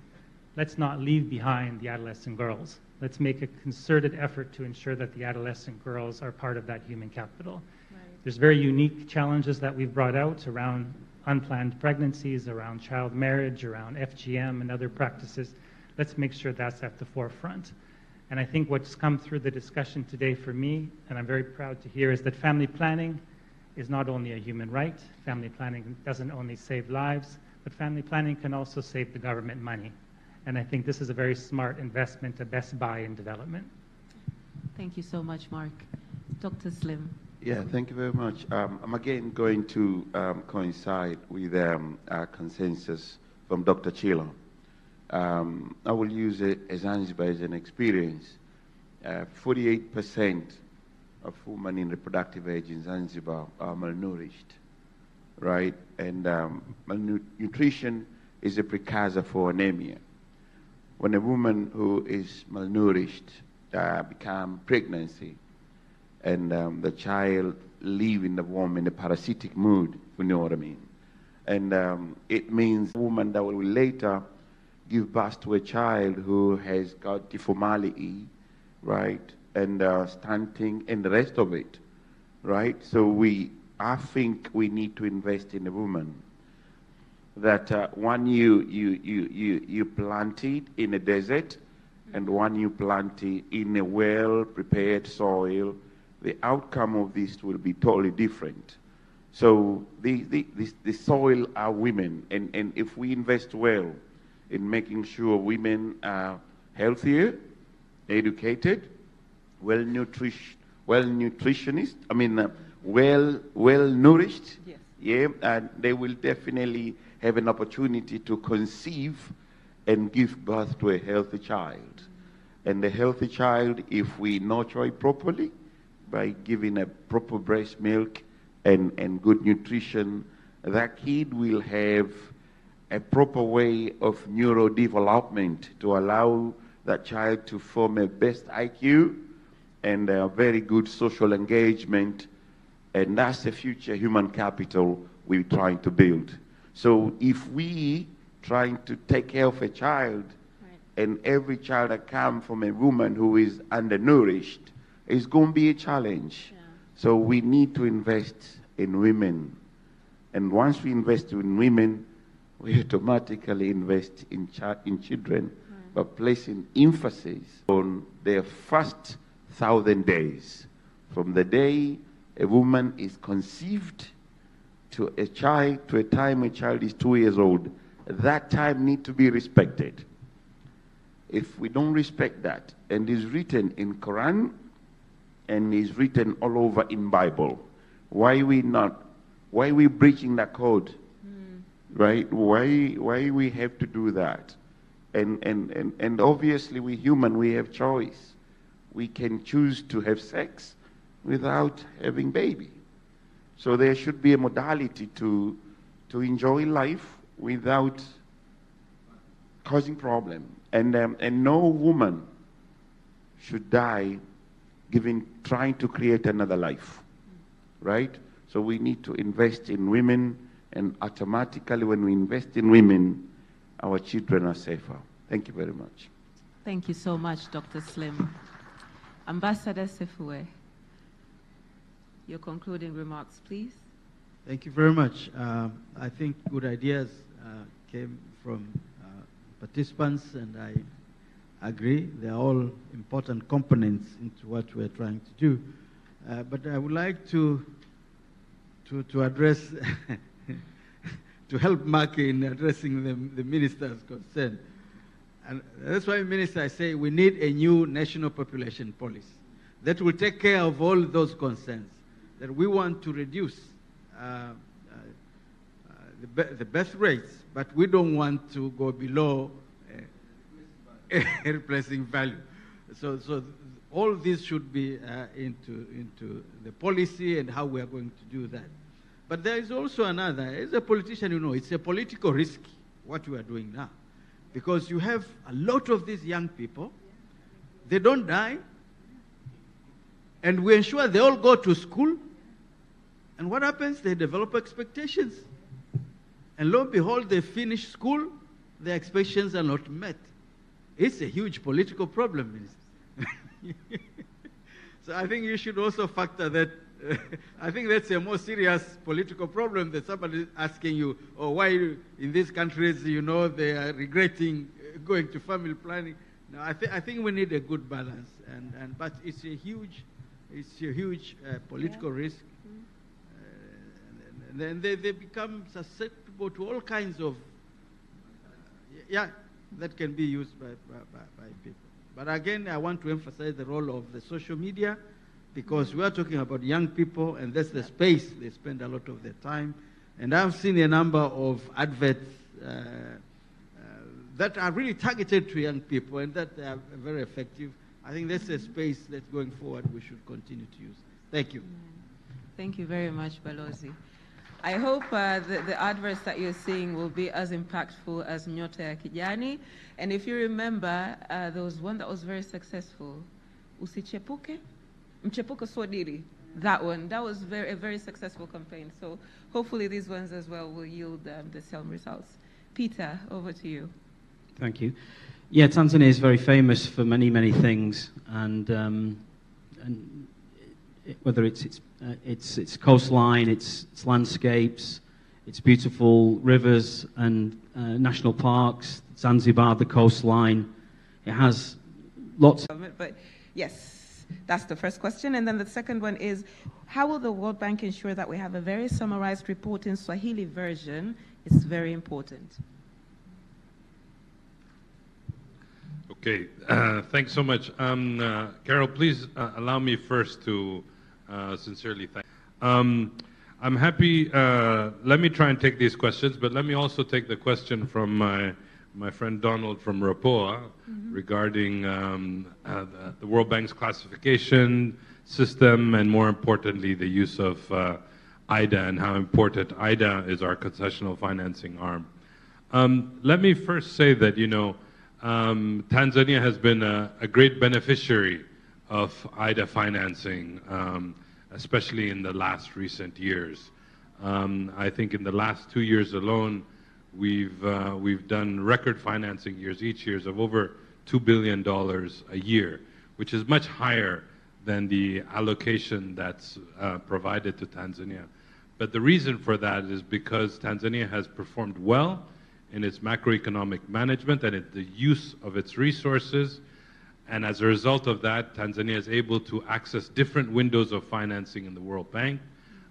let's not leave behind the adolescent girls. Let's make a concerted effort to ensure that the adolescent girls are part of that human capital. Right. There's very unique challenges that we've brought out around unplanned pregnancies, around child marriage, around FGM and other practices. Let's make sure that's at the forefront. And I think what's come through the discussion today for me, and I'm very proud to hear, is that family planning is not only a human right. Family planning doesn't only save lives, but family planning can also save the government money. And I think this is a very smart investment, a best buy in development. Thank you so much, Mark. Dr. Slim. Yeah, thank you very much. I'm again going to coincide with our consensus from Dr. Chilo. I will use it as Zanzibar as an experience. 48% of women in reproductive age in Zanzibar are malnourished, right? And malnutrition is a precursor for anemia. When a woman who is malnourished becomes pregnancy, and the child live in the womb in a parasitic mood, if you know what I mean. And it means a woman that will later give birth to a child who has got deformality, right, and stunting and the rest of it, right? So I think we need to invest in a woman that one you plant it in a desert, and one you plant it in a well-prepared soil. The outcome of this will be totally different. So the soil are women, and if we invest well in making sure women are healthier, educated, well nutritionist, well nourished, yes. Yeah, and they will definitely have an opportunity to conceive and give birth to a healthy child. And the healthy child, if we nurture it properly, by giving a proper breast milk and good nutrition, that kid will have a proper way of neurodevelopment to allow that child to form a best IQ and a very good social engagement. And that's the future human capital we're trying to build. So if we trying to take care of a child, right, and every child that comes from a woman who is undernourished, it's going to be a challenge. Yeah. So we need to invest in women. And once we invest in women, we automatically invest in children, right, by placing emphasis on their first 1,000 days. From the day a woman is conceived to a child, to a time a child is 2 years old, that time needs to be respected. If we don't respect that, and it's written in Quran, and is written all over in Bible, why we breaching that code? Right? Why we have to do that? And obviously we human, we have choice. We can choose to have sex without having baby. So there should be a modality to enjoy life without causing problem. And no woman should die trying to create another life, right? So we need to invest in women, and automatically when we invest in women, our children are safer. Thank you very much. Thank you so much, Dr. Slim. Ambassador Sefue, your concluding remarks, please. Thank you very much. I think good ideas came from participants, and I agree. They're all important components into what we're trying to do. But I would like to address, to help Mark in addressing the minister's concern. And that's why, Minister, I say we need a new national population policy that will take care of all those concerns, that we want to reduce the birth rates, but we don't want to go below replacing value. So all this should be into the policy and how we are going to do that. But there is also another, as a politician, you know, it's a political risk, what you are doing now. Because you have a lot of these young people, they don't die, and we ensure they all go to school, and what happens? They develop expectations. And lo and behold, they finish school, their expectations are not met. It's a huge political problem, Minister. So I think you should also factor that. I think that's a more serious political problem that somebody is asking you, oh, why in these countries, you know, they are regretting going to family planning. No, I think we need a good balance, but it's a huge political risk. And then they become susceptible to all kinds of, that can be used by people. But again, I want to emphasize the role of the social media, because we are talking about young people, and that's the space they spend a lot of their time. And I've seen a number of adverts that are really targeted to young people, and that they are very effective. I think that's a space that going forward we should continue to use. Thank you. Thank you very much, Balozi. I hope the adverts that you're seeing will be as impactful as Nyota ya Kijani. And if you remember, there was one that was very successful. Usichepuke? Mchepuko Swadiri. That one. That was a very successful campaign. So hopefully these ones as well will yield the same results. Peter, over to you. Thank you. Yeah, Tanzania is very famous for many, many things, and whether its coastline, its landscapes, its beautiful rivers and national parks, Zanzibar, the coastline. It has lots. But yes, that's the first question. And then the second one is, how will the World Bank ensure that we have a very summarized report in Swahili version? It's very important. Okay, thanks so much. Carol, please allow me first to sincerely thank. I'm happy, let me try and take these questions, but let me also take the question from my friend Donald from Rapoa regarding the World Bank's classification system, and more importantly, the use of IDA and how important IDA is our concessional financing arm. Let me first say that, you know, Tanzania has been a great beneficiary of IDA financing, especially in the last recent years. I think in the last 2 years alone, we've done record financing years, each year of over $2 billion a year, which is much higher than the allocation that's provided to Tanzania. But the reason for that is because Tanzania has performed well in its macroeconomic management and the use of its resources. And as a result of that, Tanzania is able to access different windows of financing in the World Bank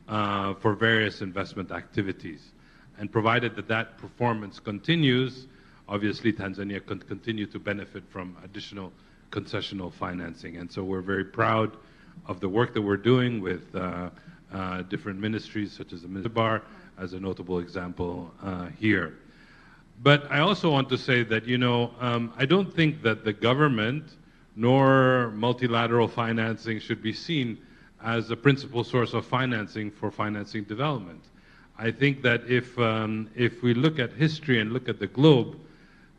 for various investment activities. And provided that that performance continues, obviously Tanzania can continue to benefit from additional concessional financing. And so we're very proud of the work that we're doing with different ministries, such as the Zanzibar, as a notable example here. But I also want to say that, you know, I don't think that the government nor multilateral financing should be seen as a principal source of financing for financing development. I think that if we look at history and look at the globe,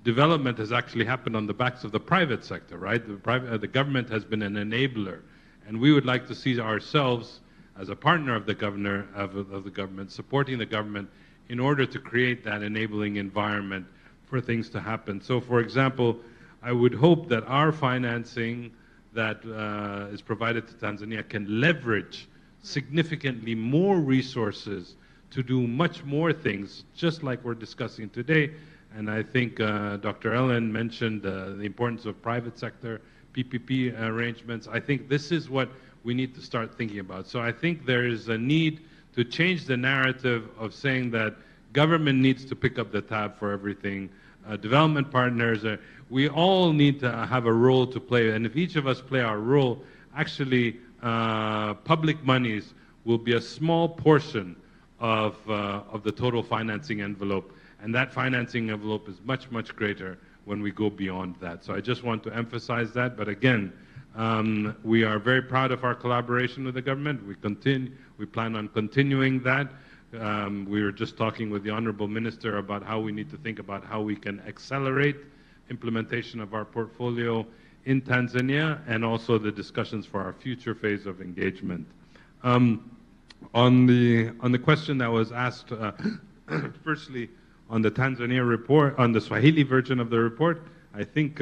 development has actually happened on the backs of the private sector, right? The government has been an enabler, and we would like to see ourselves as a partner of the government, supporting the government in order to create that enabling environment for things to happen. So, for example, I would hope that our financing that is provided to Tanzania can leverage significantly more resources to do much more things, just like we're discussing today. And I think Dr. Ellen mentioned the importance of private sector, PPP arrangements. I think this is what we need to start thinking about. So I think there is a need to change the narrative of saying that government needs to pick up the tab for everything. development partners. We all need to have a role to play, and if each of us play our role, actually public monies will be a small portion of the total financing envelope, and that financing envelope is much, much greater when we go beyond that. So I just want to emphasize that, but again, we are very proud of our collaboration with the government. We plan on continuing that. We were just talking with the Honorable Minister about how we need to think about how we can accelerate implementation of our portfolio in Tanzania, and also the discussions for our future phase of engagement. On the question that was asked, firstly, on the Tanzania report, on the Swahili version of the report, I think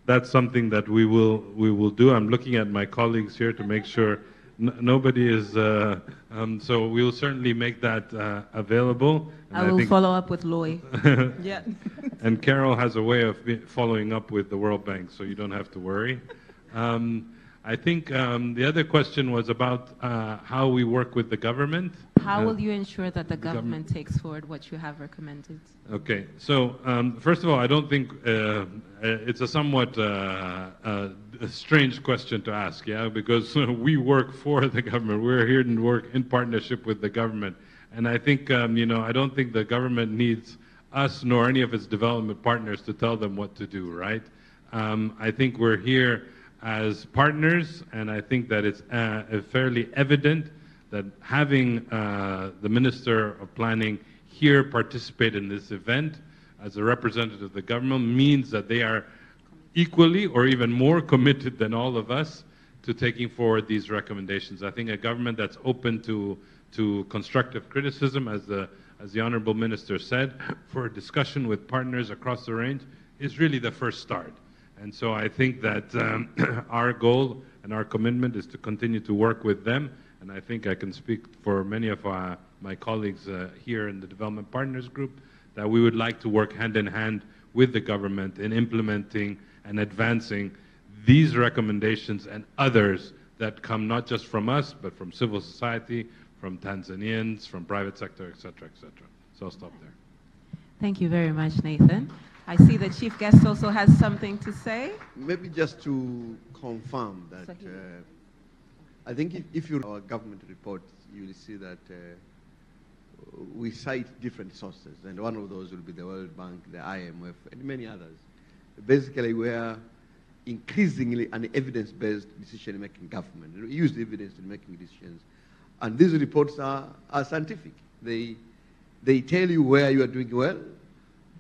that's something that we will do. I'm looking at my colleagues here to make sure nobody is, so we will certainly make that available. And I will follow up with Loy. Yeah. And Carol has a way of following up with the World Bank, so you don't have to worry. I think the other question was about how we work with the government. How will you ensure that the government takes forward what you have recommended? Okay, so first of all, I don't think it's a somewhat a strange question to ask, yeah, because we work for the government. We're here to work in partnership with the government. And I think, I don't think the government needs us nor any of its development partners to tell them what to do, right? I think we're here as partners, and I think that it's fairly evident that having the Minister of Planning here participate in this event as a representative of the government means that they are equally or even more committed than all of us to taking forward these recommendations. I think a government that's open to constructive criticism, as the Honorable Minister said, for a discussion with partners across the range is really the first start. And so I think that our goal and our commitment is to continue to work with them. And I think I can speak for many of my colleagues here in the Development Partners Group that we would like to work hand in hand with the government in implementing and advancing these recommendations and others that come not just from us, but from civil society, from Tanzanians, from private sector, et cetera, et cetera. So I'll stop there. Thank you very much, Nathan. I see the chief guest also has something to say. Maybe just to confirm that, I think if you read our government reports, you will see that we cite different sources, and one of those will be the World Bank, the IMF, and many others. Basically, we are increasingly an evidence-based decision-making government. We use evidence in making decisions. And these reports are scientific. They tell you where you are doing well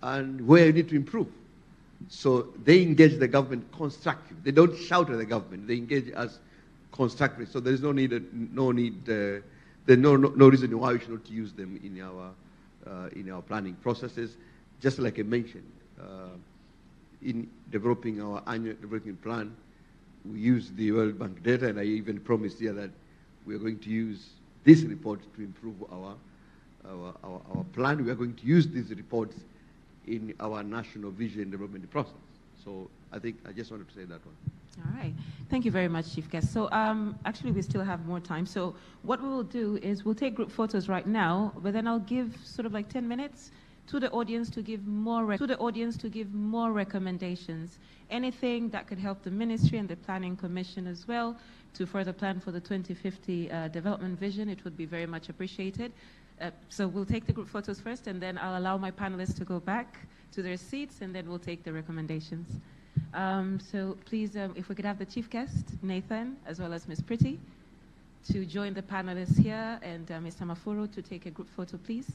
and where you need to improve. So they engage the government constructively. They don't shout at the government. They engage us constructively. So there is no reason why we should not use them in our planning processes. Just like I mentioned, in developing our annual development plan, we use the World Bank data, and I even promised here that we are going to use this report to improve our plan. We are going to use these reports in our national vision development process. So I think I just wanted to say that one. All right. Thank you very much, Chief Guest. So actually, we still have more time. So what we will do is we'll take group photos right now, but then I'll give sort of like 10 minutes to the audience to give more recommendations. Anything that could help the ministry and the Planning Commission as well to further plan for the 2050 development vision, it would be very much appreciated. So we'll take the group photos first, and then I'll allow my panelists to go back to their seats, and then we'll take the recommendations. So please, if we could have the chief guest, Nathan, as well as Ms. Pretty, to join the panelists here, and Mr. Mafuro to take a group photo, please.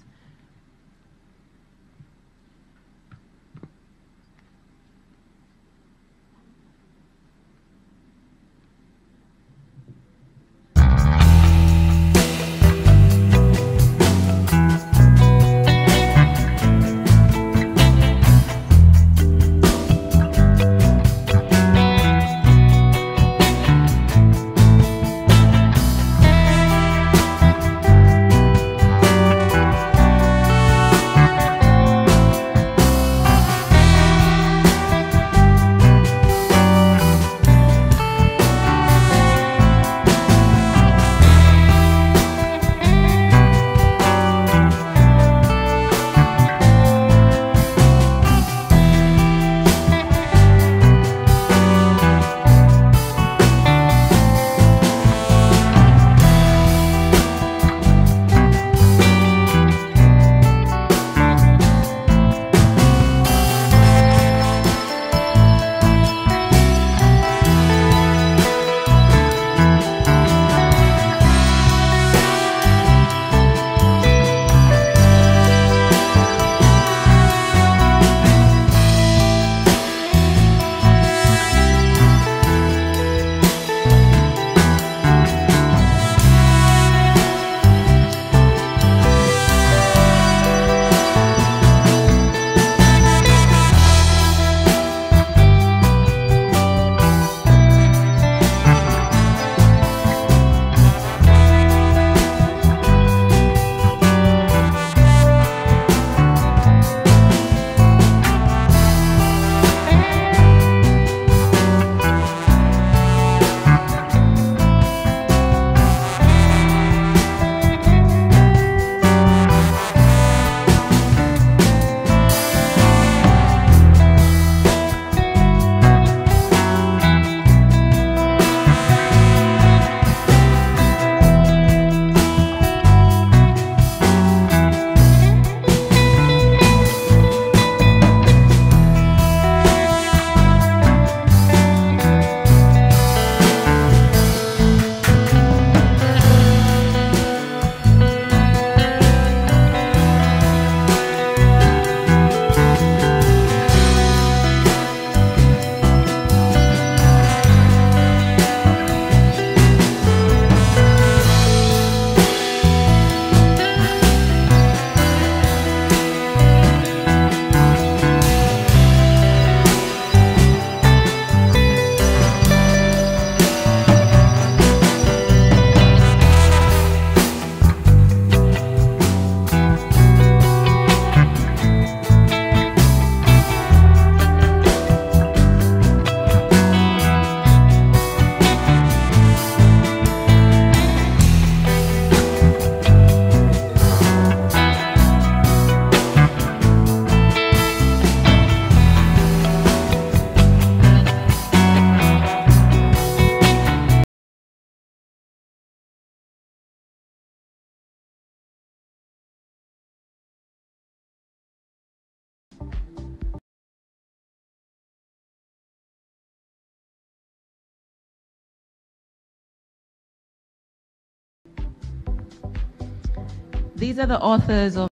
These are the authors of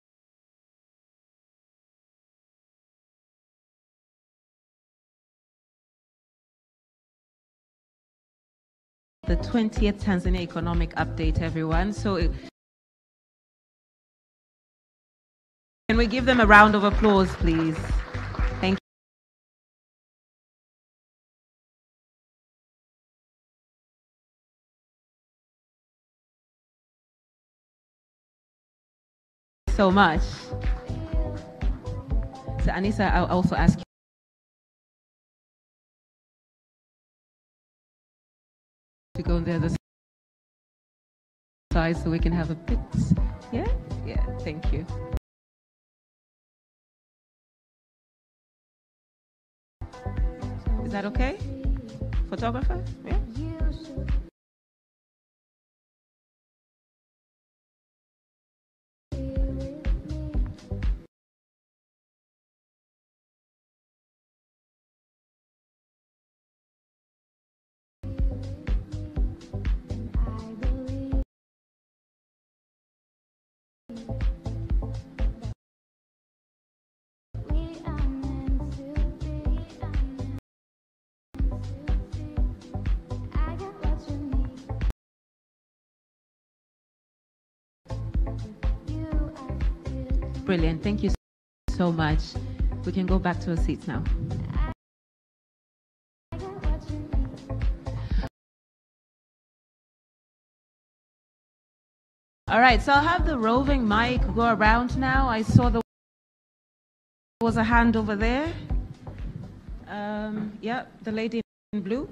the 20th Tanzania Economic Update, everyone. So can we give them a round of applause, please? Thank you so much. So Anissa, I'll also ask you to go on the other side so we can have a bit. Yeah, thank you. Is that okay? Photographer? Yeah. Brilliant. Thank you so much. We can go back to our seats now. All right, so I'll have the roving mic go around now. I saw there was a hand over there. Yeah, the lady in blue.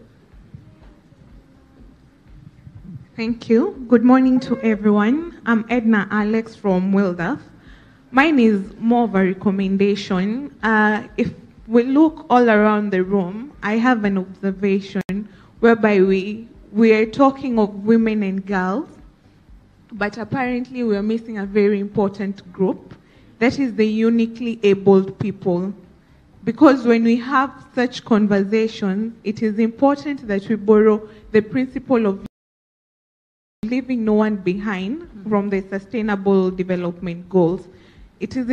Thank you. Good morning to everyone. I'm Edna Alex from Wildaf. Mine is more of a recommendation. If we look all around the room, I have an observation whereby we are talking of women and girls, but apparently we are missing a very important group, that is the uniquely abled people. Because when we have such conversations, it is important that we borrow the principle of leaving no one behind from the Sustainable Development Goals. It is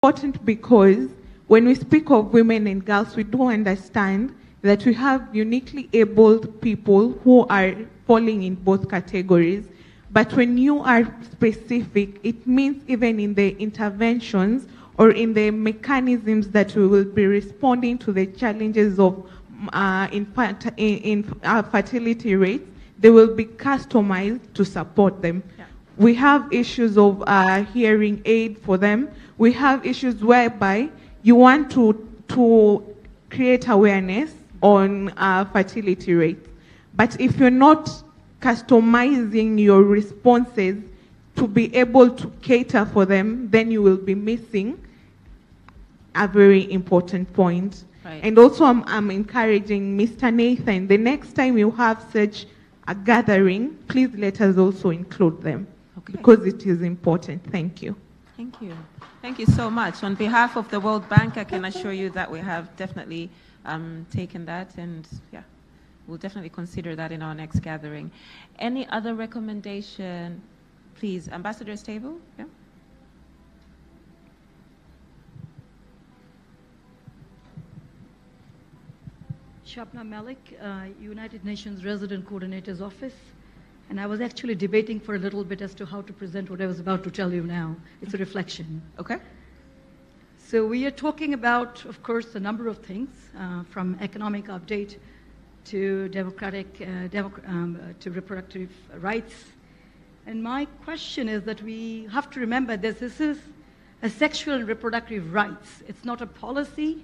important because when we speak of women and girls, we do understand that we have uniquely abled people who are falling in both categories. But when you are specific, it means even in the interventions or in the mechanisms that we will be responding to the challenges of fertility rates, they will be customized to support them. Yeah. We have issues of hearing aid for them. We have issues whereby you want to create awareness on fertility rates. But if you're not customizing your responses to be able to cater for them, then you will be missing a very important point. Right. And also I'm encouraging Mr. Nathan, the next time you have such a gathering, please let us also include them. Okay. Because it is important. Thank you. Thank you. Thank you so much. On behalf of the World Bank, I can assure you that we have definitely taken that, and yeah, we'll definitely consider that in our next gathering. Any other recommendation? Please, Ambassador's table. Yeah. Shapna Malik, United Nations Resident Coordinator's Office. And I was actually debating for a little bit as to how to present what I was about to tell you now. It's a reflection. Okay. So we are talking about, of course, a number of things, from economic update to to reproductive rights. And my question is that we have to remember this is a sexual and reproductive rights. It's not a policy.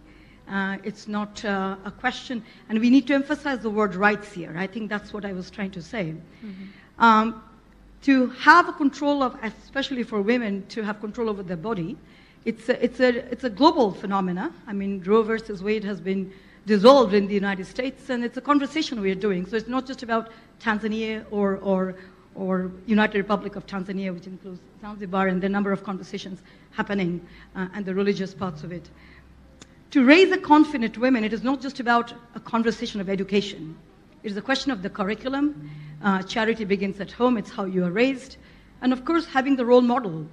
It's not a question, and we need to emphasize the word rights here. I think that's what I was trying to say. Mm-hmm. To have a control of, especially for women, to have control over their body, it's a global phenomena. I mean, Roe versus Wade has been dissolved in the United States, and it's a conversation we are doing. So it's not just about Tanzania or United Republic of Tanzania, which includes Zanzibar, and the number of conversations happening and the religious parts of it. To raise a confident women, it is not just about a conversation of education. It is a question of the curriculum. Charity begins at home. It's how you are raised. And of course, having the role model.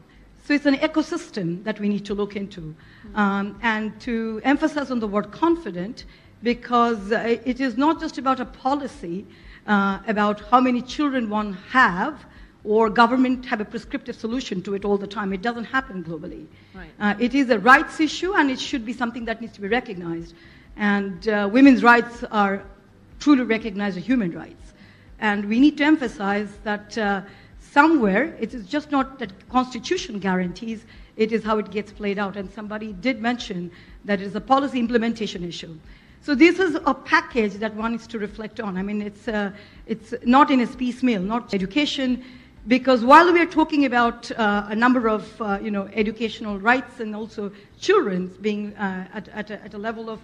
So it's an ecosystem that we need to look into. And to emphasize on the word confident, because it is not just about a policy about how many children one have, or government have a prescriptive solution to it all the time. It doesn't happen globally. Right. It is a rights issue, and it should be something that needs to be recognized. And women's rights are truly recognized as human rights. And we need to emphasize that somewhere, it is just not that Constitution guarantees, it is how it gets played out. And somebody did mention that it is a policy implementation issue. So this is a package that one needs to reflect on. I mean, it's not in a piecemeal, not education, because while we are talking about a number of educational rights and also children being at a level of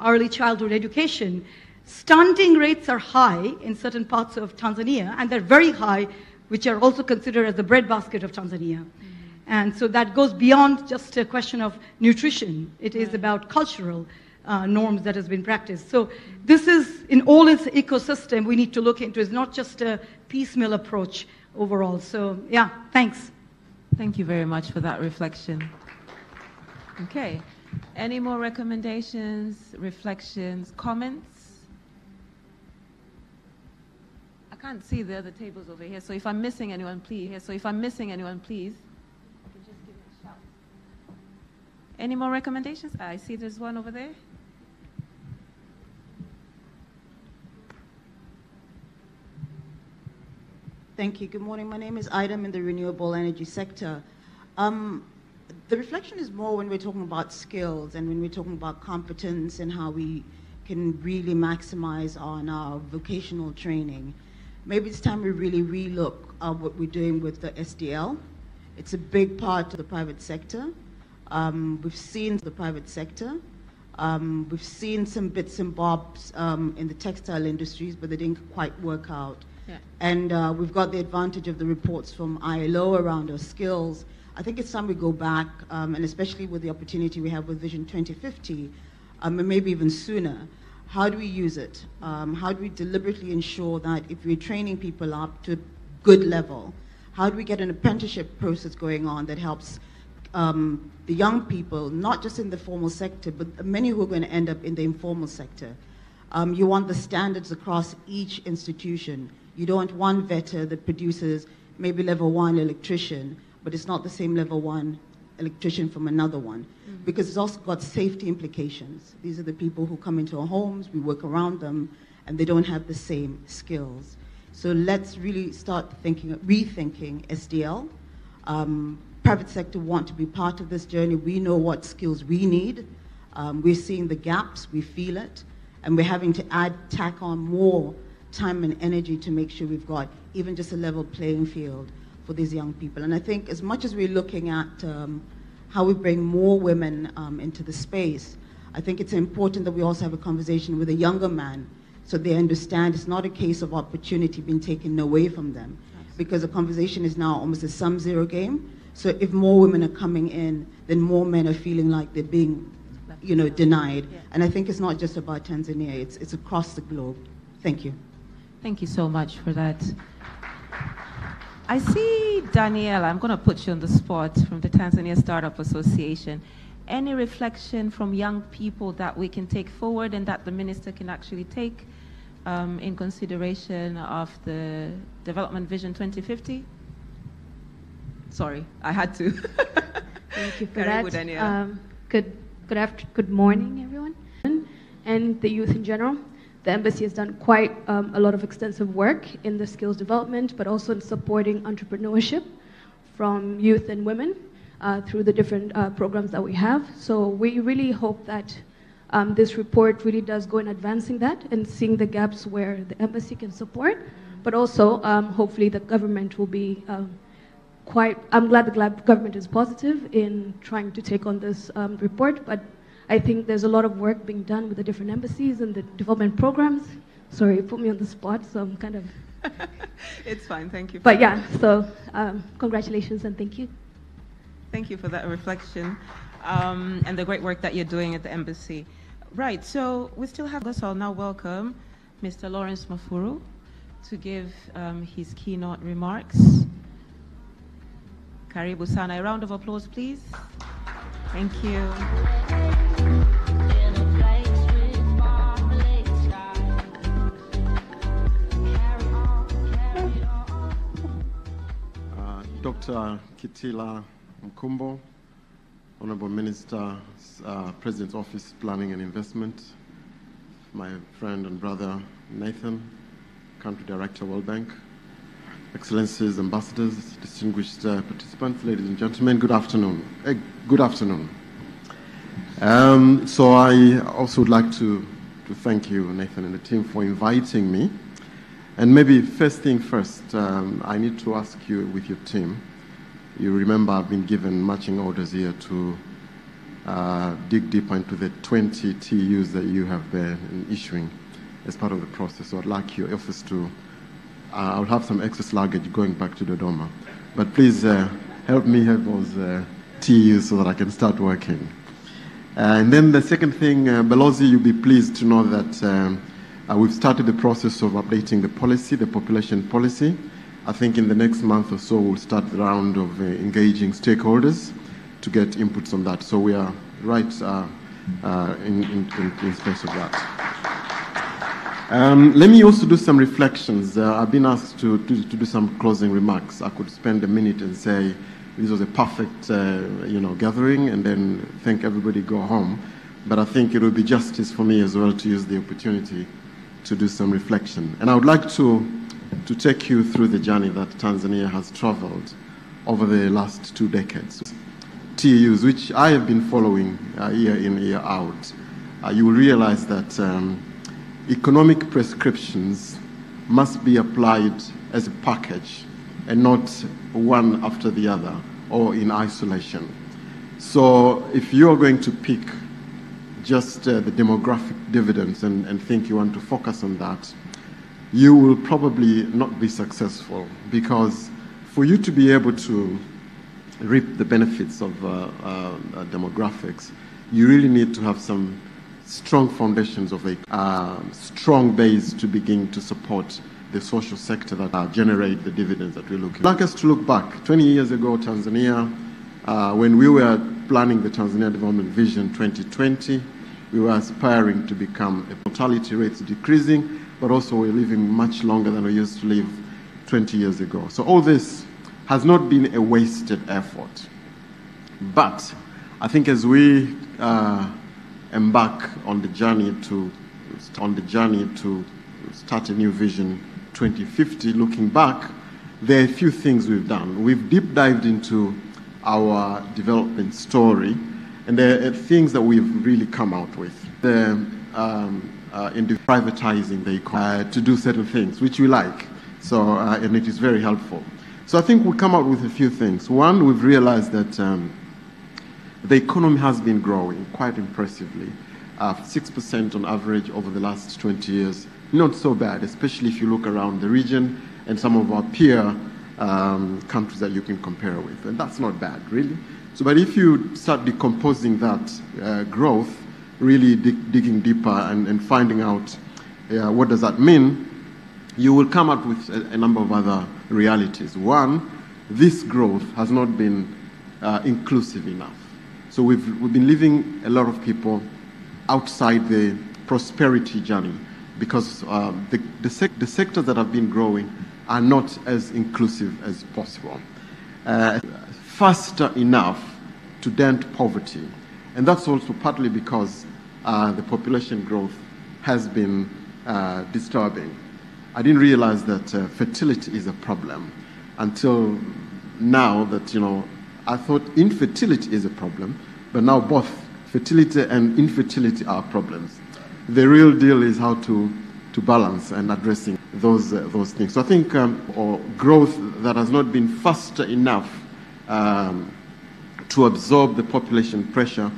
early childhood education, stunting rates are high in certain parts of Tanzania, and they're very high, which are also considered as the breadbasket of Tanzania. Mm-hmm. And so that goes beyond just a question of nutrition. It is about cultural norms that has been practiced. So this is, in all its ecosystem, we need to look into. It's not just a piecemeal approach overall. So yeah, thanks. Thank you very much for that reflection. Okay. Any more recommendations, reflections, comments? I can't see the other tables over here, so if I'm missing anyone, please. You can just give me a shout. Any more recommendations? I see there's one over there. Thank you. Good morning. My name is Ida. I'm in the renewable energy sector. The reflection is more when we're talking about skills and when we're talking about competence and how we can really maximize on our vocational training. Maybe it's time we really relook at what we're doing with the SDL. It's a big part of the private sector. We've seen the private sector. We've seen some bits and bobs in the textile industries, but they didn't quite work out. Yeah. And we've got the advantage of the reports from ILO around our skills. I think it's time we go back, and especially with the opportunity we have with Vision 2050, and maybe even sooner. How do we use it? How do we deliberately ensure that if we're training people up to a good level, how do we get an apprenticeship process going on that helps the young people, not just in the formal sector, but many who are going to end up in the informal sector? You want the standards across each institution. You don't want one vetter that produces maybe level 1 electrician, but it's not the same level 1 electrician from another one, because it's also got safety implications. These are the people who come into our homes, we work around them, and they don't have the same skills. So let's really start rethinking SDL. Private sector want to be part of this journey. We know what skills we need. We're seeing the gaps, we feel it, and we're having to tack on more time and energy to make sure we've got even just a level playing field for these young people. And I think as much as we're looking at how we bring more women into the space, I think it's important that we also have a conversation with a younger man so they understand it's not a case of opportunity being taken away from them. Absolutely. Because the conversation is now almost a sum-zero game. So if more women are coming in, then more men are feeling like they're being denied. Yeah. And I think it's not just about Tanzania, it's across the globe. Thank you. Thank you so much for that. I see Daniela, I'm going to put you on the spot, from the Tanzania Startup Association. Any reflection from young people that we can take forward and that the minister can actually take in consideration of the Development Vision 2050? Sorry, I had to. Thank you for that. Good morning, everyone, and the youth in general. The embassy has done quite a lot of extensive work in the skills development, but also in supporting entrepreneurship from youth and women through the different programs that we have. So we really hope that this report really does go in advancing that and seeing the gaps where the embassy can support, but also hopefully the government will be I'm glad the government is positive in trying to take on this report, but I think there's a lot of work being done with the different embassies and the development programs. Sorry, you put me on the spot, so I'm kind of... It's fine, thank you. But yeah, so congratulations and thank you. Thank you for that reflection. and the great work that you're doing at the embassy. Right, so we still have us. I'll now welcome Mr. Lawrence Mafuru to give his keynote remarks. Karibu sana. A round of applause, please. Thank you. Dr. Kitila Mkumbo, Honorable Minister, President's Office, Planning and Investment, my friend and brother Nathan, Country Director, World Bank, Excellencies, Ambassadors, distinguished participants, ladies and gentlemen, good afternoon. Good afternoon. So I also would like to thank you, Nathan, and the team for inviting me. And maybe first thing first, I need to ask you with your team. You remember I've been given marching orders here to dig deeper into the 20 TUs that you have been issuing as part of the process. So I'd like your office to, I'll have some excess luggage going back to Dodoma. But please help me have those TUs so that I can start working. And then the second thing, Balozi, you'll be pleased to know that we've started the process of updating the policy, the population policy. I think in the next month or so, we'll start the round of engaging stakeholders to get inputs on that. So we are right in space of that. Let me also do some reflections. I've been asked to do some closing remarks. I could spend a minute and say this was a perfect gathering and then thank everybody, go home. But I think it would be justice for me as well to use the opportunity to do some reflection. And I would like to take you through the journey that Tanzania has traveled over the last 2 decades. TUs, which I have been following year in, year out. You will realize that economic prescriptions must be applied as a package and not one after the other or in isolation. So if you're going to pick just the demographic dividends and think you want to focus on that, you will probably not be successful, because for you to be able to reap the benefits of demographics, you really need to have some strong foundations of a strong base to begin to support the social sector that generate the dividends that we're looking at. I'd like us to look back. 20 years ago, Tanzania, when we were planning the Tanzania Development Vision 2020, we were aspiring to become a mortality rates decreasing, but also we're living much longer than we used to live 20 years ago. So all this has not been a wasted effort. But I think as we embark on the journey to start a new vision 2050, looking back, there are a few things we've done. We've deep dived into our development story, and there are things that we've really come out with. In privatizing the economy to do certain things, which we like. So, and it is very helpful. So I think we come out with a few things. One, we've realized that the economy has been growing quite impressively. 6% on average over the last 20 years. Not so bad, especially if you look around the region and some of our peer countries that you can compare with. And that's not bad, really. So, but if you start decomposing that growth, really digging deeper and finding out what does that mean, you will come up with a number of other realities. One, this growth has not been inclusive enough. So we've been leaving a lot of people outside the prosperity journey because the sectors that have been growing are not as inclusive as possible. Faster enough to dent poverty. And that's also partly because the population growth has been disturbing. I didn't realize that fertility is a problem until now that, I thought infertility is a problem, but now both fertility and infertility are problems. The real deal is how to balance and addressing those things. So I think growth that has not been faster enough to absorb the population pressure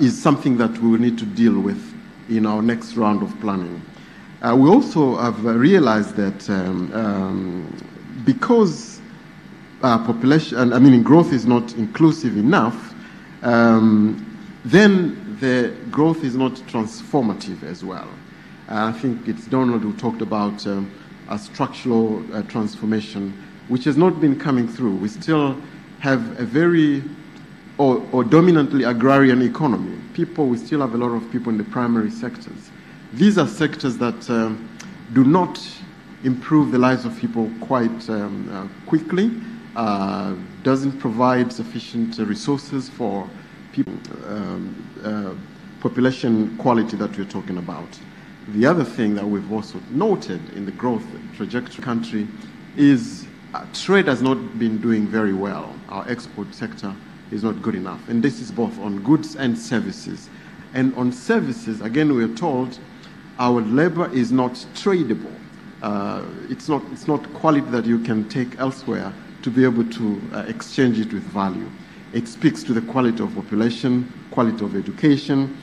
is something that we will need to deal with in our next round of planning. We also have realized that because growth is not inclusive enough, then the growth is not transformative as well. I think it's Donald who talked about a structural transformation, which has not been coming through. We still have a very or dominantly agrarian economy. We still have a lot of people in the primary sectors. These are sectors that do not improve the lives of people quite quickly, doesn't provide sufficient resources for people, population quality that we're talking about. The other thing that we've also noted in the growth trajectory of the country is trade has not been doing very well. Our export sector is not good enough. And this is both on goods and services. And on services, again, we are told our labor is not tradable. It's not quality that you can take elsewhere to be able to exchange it with value. It speaks to the quality of population, quality of education,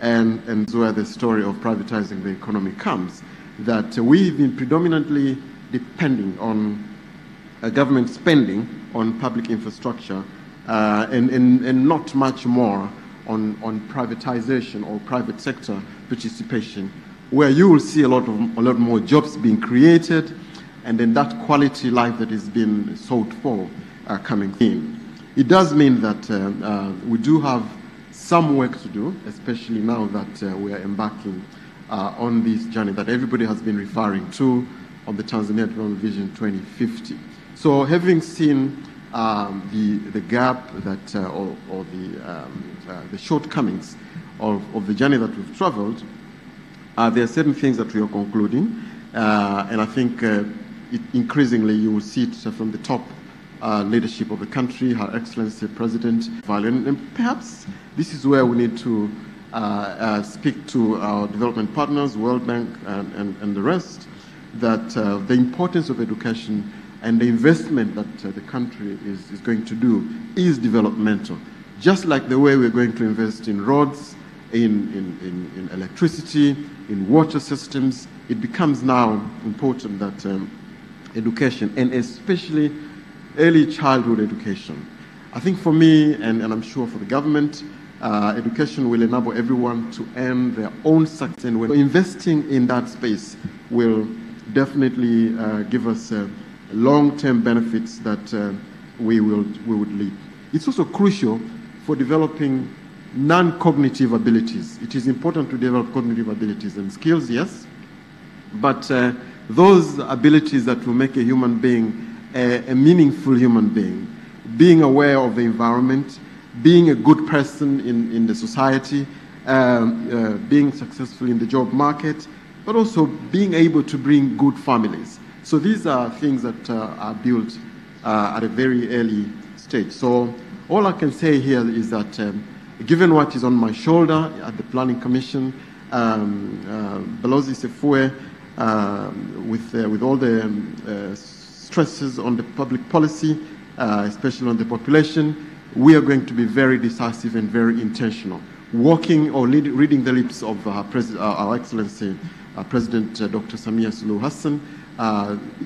and where the story of privatizing the economy comes, that we've been predominantly depending on government spending on public infrastructure and not much more on privatization or private sector participation, where you will see a lot more jobs being created, and then that quality life that is being sought for coming in. It does mean that we do have some work to do, especially now that we are embarking on this journey that everybody has been referring to on the Tanzania Development Vision 2050. So having seen the gap that or the shortcomings of the journey that we've traveled, there are certain things that we are concluding, and I think increasingly you will see it from the top leadership of the country, Her Excellency President Valen, and perhaps this is where we need to speak to our development partners, World Bank and the rest, that the importance of education and the investment that the country is going to do is developmental. Just like the way we're going to invest in roads, in electricity, in water systems, it becomes now important that education, and especially early childhood education. I think for me, and I'm sure for the government, education will enable everyone to earn their own success, and investing in that space will definitely give us long-term benefits that we would lead. It's also crucial for developing non-cognitive abilities. It is important to develop cognitive abilities and skills, yes, but those abilities that will make a human being a meaningful human being aware of the environment, being a good person in the society, being successful in the job market, but also being able to bring good families. So these are things that are built at a very early stage. So all I can say here is that given what is on my shoulder at the Planning Commission, Balozi Sefue, with all the stresses on the public policy, especially on the population, we are going to be very decisive and very intentional. Walking or reading the lips of our Excellency, President Dr. Samia Suluhu Hassan,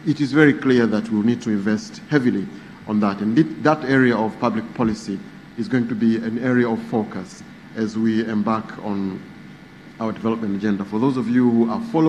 it is very clear that we will need to invest heavily on that. And that area of public policy is going to be an area of focus as we embark on our development agenda. For those of you who are following